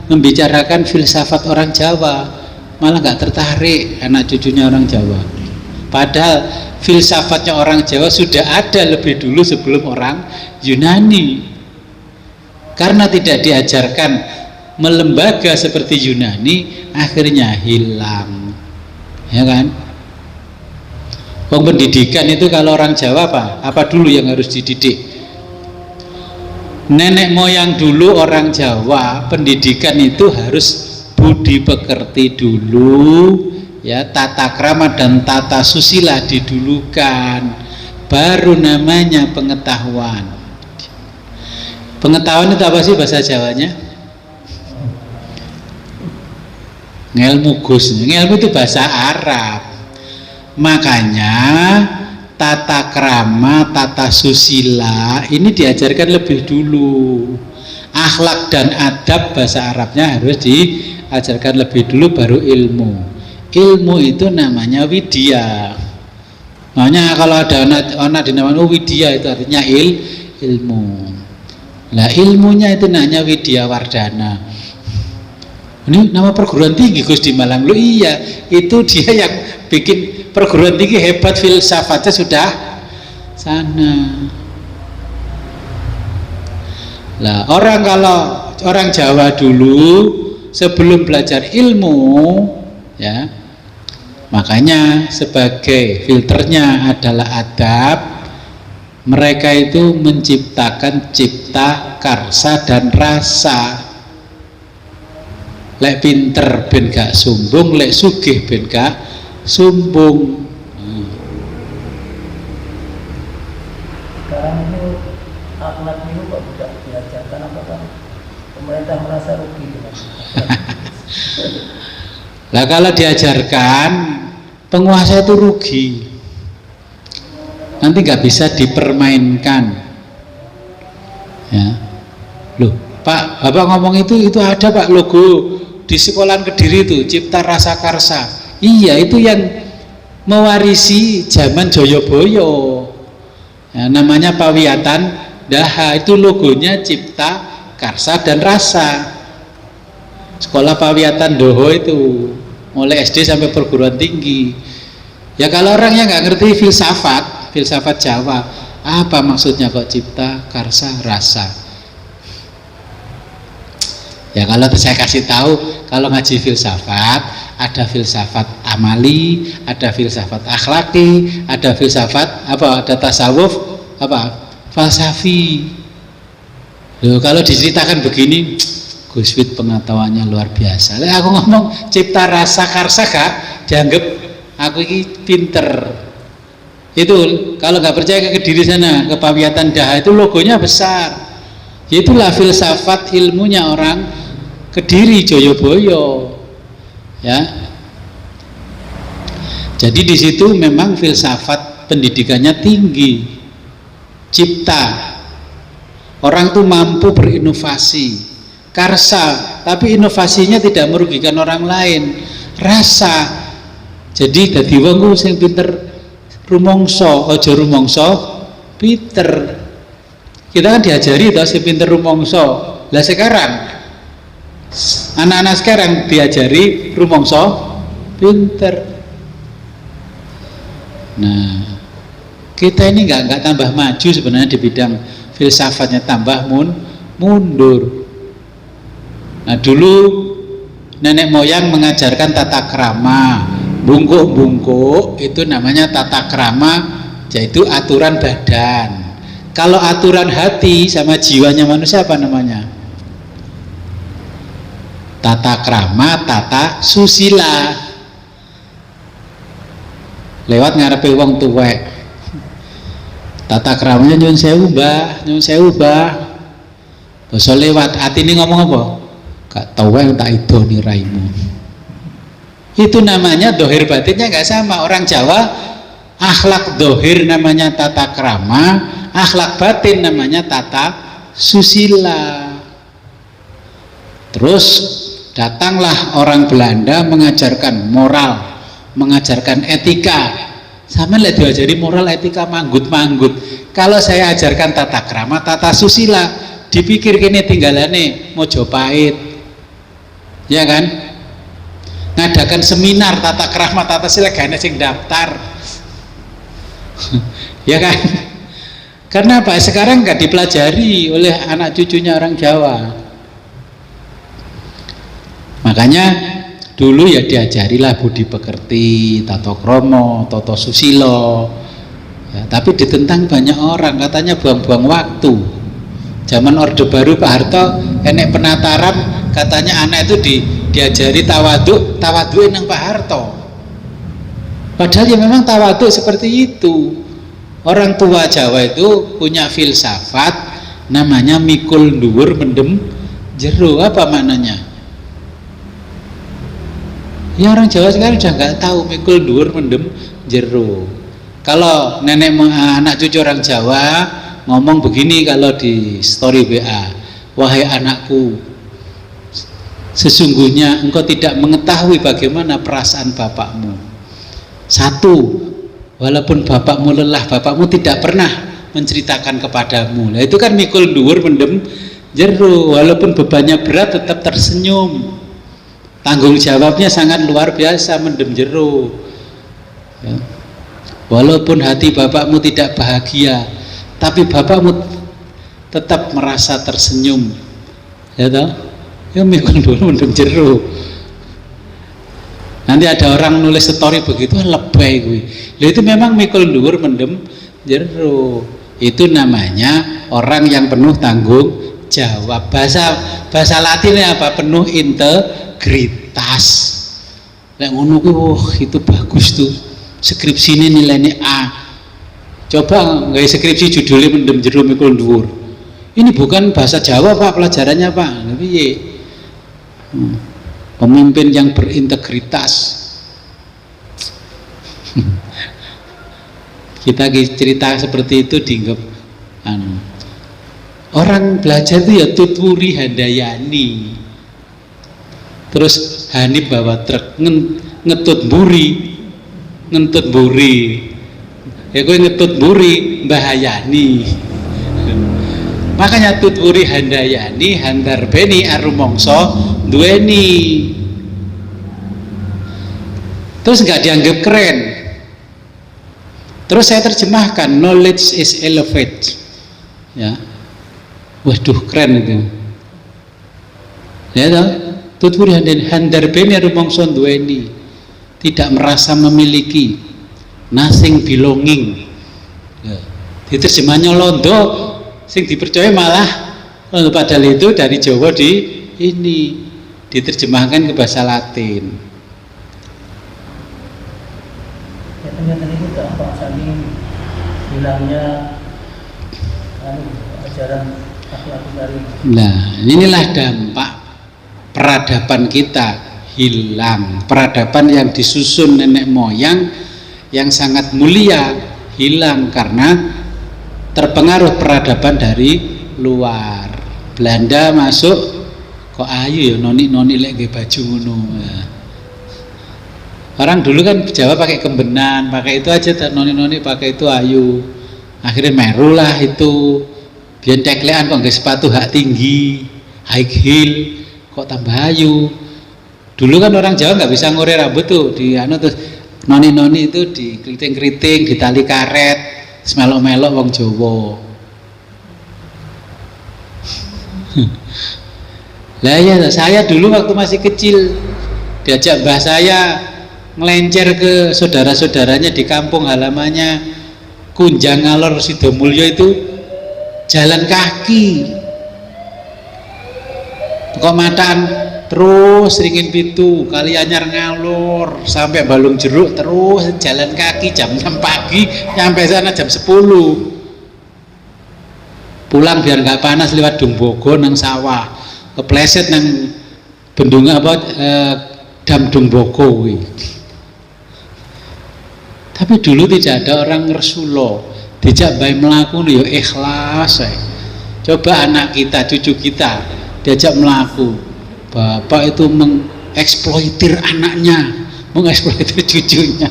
membicarakan filsafat orang Jawa malah nggak tertarik anak cucunya orang Jawa. Padahal filsafatnya orang Jawa sudah ada lebih dulu sebelum orang Yunani. Karena tidak diajarkan melembaga seperti Yunani, akhirnya hilang. Ya kan? Pendidikan itu kalau orang Jawa apa dulu yang harus dididik? Nenek moyang dulu orang Jawa pendidikan itu harus budi pekerti dulu ya, tata krama dan tata susila didulukan, baru namanya pengetahuan. Pengetahuan itu apa sih bahasa Jawanya? Ngelmu Gus, ngelmu itu bahasa Arab. Makanya tata krama, tata susila ini diajarkan lebih dulu. Akhlak dan adab bahasa Arabnya harus diajarkan lebih dulu, baru ilmu. Ilmu itu namanya widya. Makanya kalau ada anak dinamakan widya itu artinya ilmu. Lah ilmunya itu namanya Widya Wardana. Ini nama perguruan tinggi Gus di Malang. Loh iya, itu dia yang bikin perguruan tinggi hebat, filsafatnya sudah sana. Lah kalau orang Jawa dulu sebelum belajar ilmu, ya, makanya sebagai filternya adalah adab. Mereka itu menciptakan cipta, karsa dan rasa. Lek pinter ben gak sumbung, lek sugih ben gak sumbung.
Sekarang itu akhlak itu kok tidak diajarkan, apakah pemerintah merasa rugi dengan
Lah kalau diajarkan, penguasa itu rugi. Nanti nggak bisa dipermainkan. Ya, loh, Pak, Bapak ngomong itu ada Pak logo di sekolahan Kediri itu, Cipta Rasa Karsa. Iya, itu yang mewarisi zaman Joyoboyo. Ya, namanya Pawiyatan Daha, itu logonya Cipta, Karsa dan Rasa. Sekolah Pawiyatan Doho itu, mulai SD sampai perguruan tinggi. Ya kalau orang yang nggak ngerti filsafat Jawa, apa maksudnya kok Cipta, Karsa, Rasa? Ya kalau saya kasih tahu, kalau ngaji filsafat, ada filsafat amali, ada filsafat akhlaki, ada filsafat apa? Ada tasawuf apa? Falsafi. Loh, kalau diceritakan begini, Gus Wid pengetahuannya luar biasa. Lah aku ngomong Cipta Rasa Karsa gak dianggap aku ini pinter. Itu kalau nggak percaya ke Kediri sana, ke Pawiyatan Daha, itu logonya besar. Itulah filsafat ilmunya orang Kediri, Joyoboyo. Ya. Jadi di situ memang filsafat pendidikannya tinggi. Cipta. Orang tuh mampu berinovasi. Karsa, tapi inovasinya tidak merugikan orang lain. Rasa. Jadi dadi wong sing pinter rumangsa, aja rumangsa pinter. Kita kan diajari toh sing pinter rumangsa. Lah sekarang anak-anak sekarang diajari rumangsa pinter. Nah, kita ini nggak tambah maju sebenarnya di bidang filsafatnya, tambah mundur. Nah dulu nenek moyang mengajarkan tata krama, bungkuk-bungkuk itu namanya tata krama, yaitu aturan badan. Kalau aturan hati sama jiwanya manusia apa namanya? Tata krama, tata susila. Lewat ngarepe wong tuwek. Tata kramanya nyuwun sewu Mbah, nyuwun sewu Mbah. Basa lewat, atine ngomong apa? Gak tau yang tak idoni raimu. Itu namanya dohir batinnya gak sama. Orang Jawa akhlak dohir namanya tata krama, akhlak batin namanya tata susila. Terus datanglah orang Belanda mengajarkan moral, mengajarkan etika. Sama lah diajari moral etika manggut-manggut. Kalau saya ajarkan tata krama, tata susila, dipikir kini tinggalane Mojopahit. Ya kan, ngadakan seminar tata krama tata sila gak ada sing daftar. Ya kan, karena apa? Sekarang nggak dipelajari oleh anak cucunya orang Jawa. Makanya dulu ya diajarilah budi pekerti, tato kromo, toto susilo, ya, tapi ditentang banyak orang, katanya buang-buang waktu. Zaman Orde Baru Pak Harto enek penataran, katanya anak itu diajari tawaduk nang Pak Harto. Padahal ya memang tawaduk seperti itu. Orang tua Jawa itu punya filsafat namanya mikul dhuwur mendem jero. Apa maknanya? Ya orang Jawa sekarang udah nggak tahu mikul dhuwur mendem jero. Kalau nenek anak cucu orang Jawa ngomong begini kalau di story WA, wahai anakku, sesungguhnya engkau tidak mengetahui bagaimana perasaan bapakmu. Satu, walaupun bapakmu lelah, bapakmu tidak pernah menceritakan kepadamu. Nah itu kan mikul dhuwur mendem jero, walaupun bebannya berat tetap tersenyum. Tanggung jawabnya sangat luar biasa mendem jero. Ya. Walaupun hati bapakmu tidak bahagia, tapi bapakmu tetap merasa tersenyum. Ya toh? Ya mikul dhuwur mendem jero. Nanti ada orang nulis story begitu lebay gue. Lah itu memang mikul dhuwur mendem jero. Itu namanya orang yang penuh tanggung jawab. Bahasa Latinnya apa? Penuh integritas. Lah ngono kuwi itu bagus tuh. Skripsi ini nilainya A. Coba nggak skripsi judulnya mendem jero mikul dhuwur. Ini bukan bahasa Jawa Pak, pelajarannya Pak. Piye? Pemimpin yang berintegritas. Kita cerita seperti itu dianggap orang belajar itu ya tuturi handayani. Terus Hanif bawa truk ngentut buri. Ya gue ngetut buri bahayani. Makanya tuturi handayani handarbeni arumongso duweni. Terus nggak dianggap keren. Terus saya terjemahkan knowledge is elevate. Ya, waduh keren itu. Ya toh, tuturi handarbeni arumongso duweni, tidak merasa memiliki, nothing belonging. Ya. Diterjemahnya londo, sing dipercaya malah padahal itu dari Jawa ini diterjemahkan ke bahasa Latin.
Ya ternyata itu dampak saking hilangnya ajaran akhlak dari.
Nah, inilah dampak peradaban kita hilang. Peradaban yang disusun nenek moyang yang sangat mulia hilang karena terpengaruh peradaban dari luar. Belanda masuk kok ayu ya noni lek nggih baju ngono. Orang dulu kan Jawa pakai kembenan, pakai itu aja, noni pakai itu ayu. Akhirnya meru lah itu. Biar teklean kok nggak sepatu hak tinggi, high heel, kok tambah ayu. Dulu kan orang Jawa nggak bisa ngore rambut tuh, di terus noni itu di keriting, di tali karet, melok-melok wong Jawa. Lah ya, saya dulu waktu masih kecil diajak mbah saya ngelencer ke saudara-saudaranya di kampung halamannya Kunjang Ngalor Sidomulyo itu jalan kaki kok mataan terus ringin pitu kali anyar ngalor sampai Balung Jeruk terus jalan kaki jam 6 pagi nyampe sana jam 10 pulang biar nggak panas lewat Dumbogo nang sawah kepleset nang bendungan dam Dumbogo. Tapi dulu tidak ada orang ngersulo dijak bayi melaku ya ikhlas. Coba anak kita, cucu kita diajak melaku, bapak itu mengeksploitir anaknya, mengeksploitir cucunya,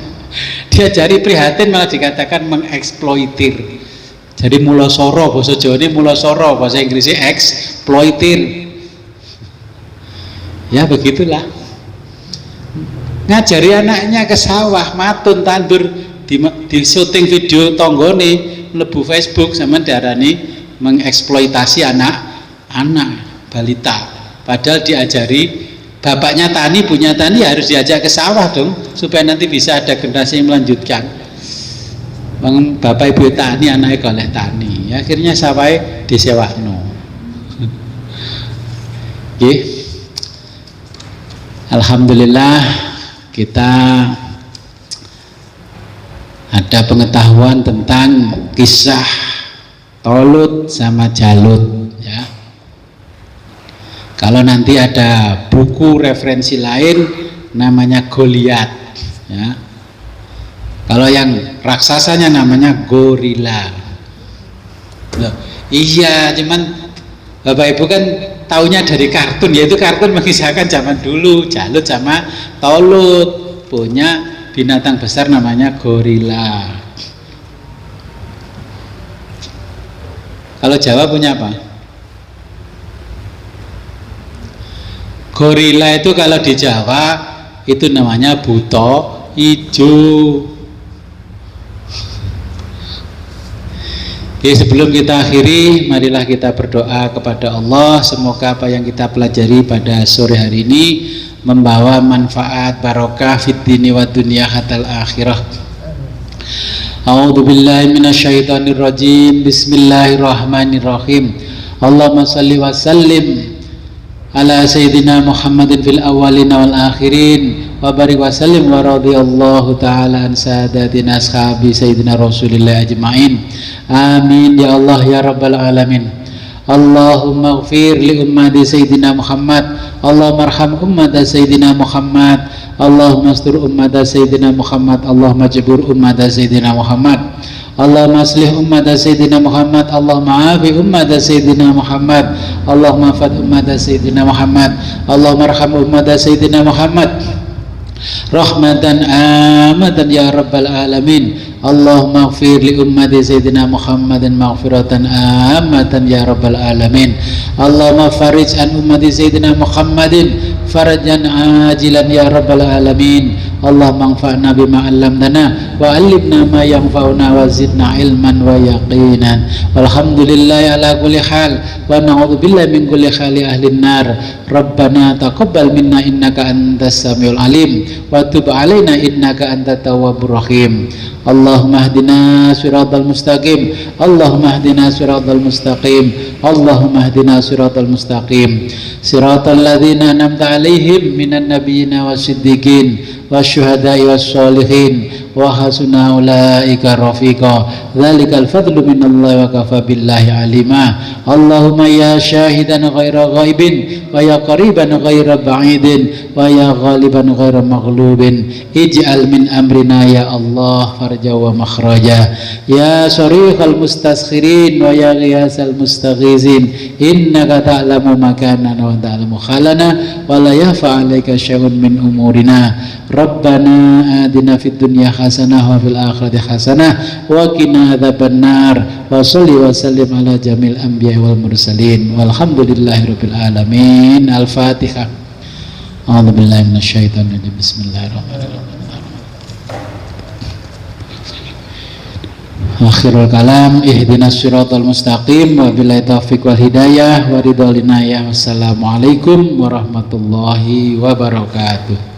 diajari prihatin malah dikatakan mengeksploitir. Jadi mulosoro, bahasa Jawa ini mulosoro, bahasa Inggrisnya eksploitir. Ya begitulah. Ngajari anaknya ke sawah, matun tandur, di syuting video tonggone, mlebu Facebook sama darani mengeksploitasi anak balita. Padahal diajari bapaknya tani, punya tani harus diajak ke sawah dong, supaya nanti bisa ada generasi yang melanjutkan. Bapak ibu tani, anaknya goleh tani. Akhirnya sawahnya disewakno. Nggih. Alhamdulillah kita ada pengetahuan tentang kisah Tolut sama Jalut ya. Kalau nanti ada buku referensi lain namanya Goliat ya. Kalau yang raksasanya namanya gorila. Loh, iya, cuman Bapak Ibu kan taunya dari kartun, yaitu kartun mengisahkan zaman dulu Jalut sama Tolut punya binatang besar namanya gorila. Kalau Jawa punya apa? Gorila itu kalau di Jawa itu namanya buto ijo. Oke, sebelum kita akhiri, marilah kita berdoa kepada Allah. Semoga apa yang kita pelajari pada sore hari ini membawa manfaat barokah fid dini wa dunya hatal akhirah. A'udzu billahi minasyaitonir rajim. Bismillahirrahmanirrahim. Allahumma shalli wa sallim ala sayyidina Muhammadin fil awwalin wal akhirin wa barik wa sallim wa radhiyallahu ta'ala an sadatina ashabi sayyidina Rasulillah ajma'in. Amin ya Allah ya rabbal alamin. Allahumma ighfir li ummati sayyidina Muhammad. Allahumma arham ummata sayyidina Muhammad. Allahumma astur ummata sayyidina Muhammad. Allahumma jabur ummata sayyidina Muhammad. Allahumma aslih ummata sayyidina Muhammad. Allahumma afi ummata sayyidina Muhammad. Allahumma fad ummata sayyidina Muhammad. Allahumma arham ummata sayyidina Muhammad rahmatan amatan ya rabbal alamin. Allahumma ighfir li ummati sayyidina Muhammadin maghfiratan amatan ya rabbal alamin. Allahumma farij an ummati sayyidina Muhammadin farajan ajilan ya rabbal alamin. Allahumma anfa'na bima 'allamtana wa 'allimna ma yanfa'una wa zidna ilman wa yaqinan. Walhamdulillahi ala kulli hal wa na'udzu billahi min kulli hali ahlin nar. Rabbana taqabbal minna innaka antas samiul alim wa tub 'alaina innaka antat tawwabur rahim. Allahumma hdina siratal mustaqim. Allahumma hdina siratal mustaqim. Allahumma hdina siratal mustaqim. Siratal ladzina an'amta 'alaihim minan nabiyyina wasiddiqin wasyuhada'i wassolihin wa hasuna ulaika rafiqa. Dzalikal fadlu minallahi wa kafa billahi alima. Allahumma ya syahidan ghaira ghaibin wa ya qariban ghaira ba'idin wa ya ghaliban ghaira maghlubin ij'al min amrina ya Allah farja wa makhraja ya syarihal mustaskhirin wa ya ghiyasal mustaghizin innaka ta'lamu makana wa ta'lamu khalana wa la yafa 'alaika syai'un min umurina. Rabbana atina fid dunya hasanah wa fil akhirati hasanah wa qina adzabannar wa shalli wa sallim ala jamil anbiya wal mursalin walhamdulillahirabbil alamin. Al-Fatihah. A'udzu billahi minasyaitonir rajim. Bismillahirrahmanirrahim. Akhirul kalam ihdinas siratal mustaqim wa billahi taufiq wal hidayah wa ridha linaya. Wassalamualaikum warahmatullahi wabarakatuh.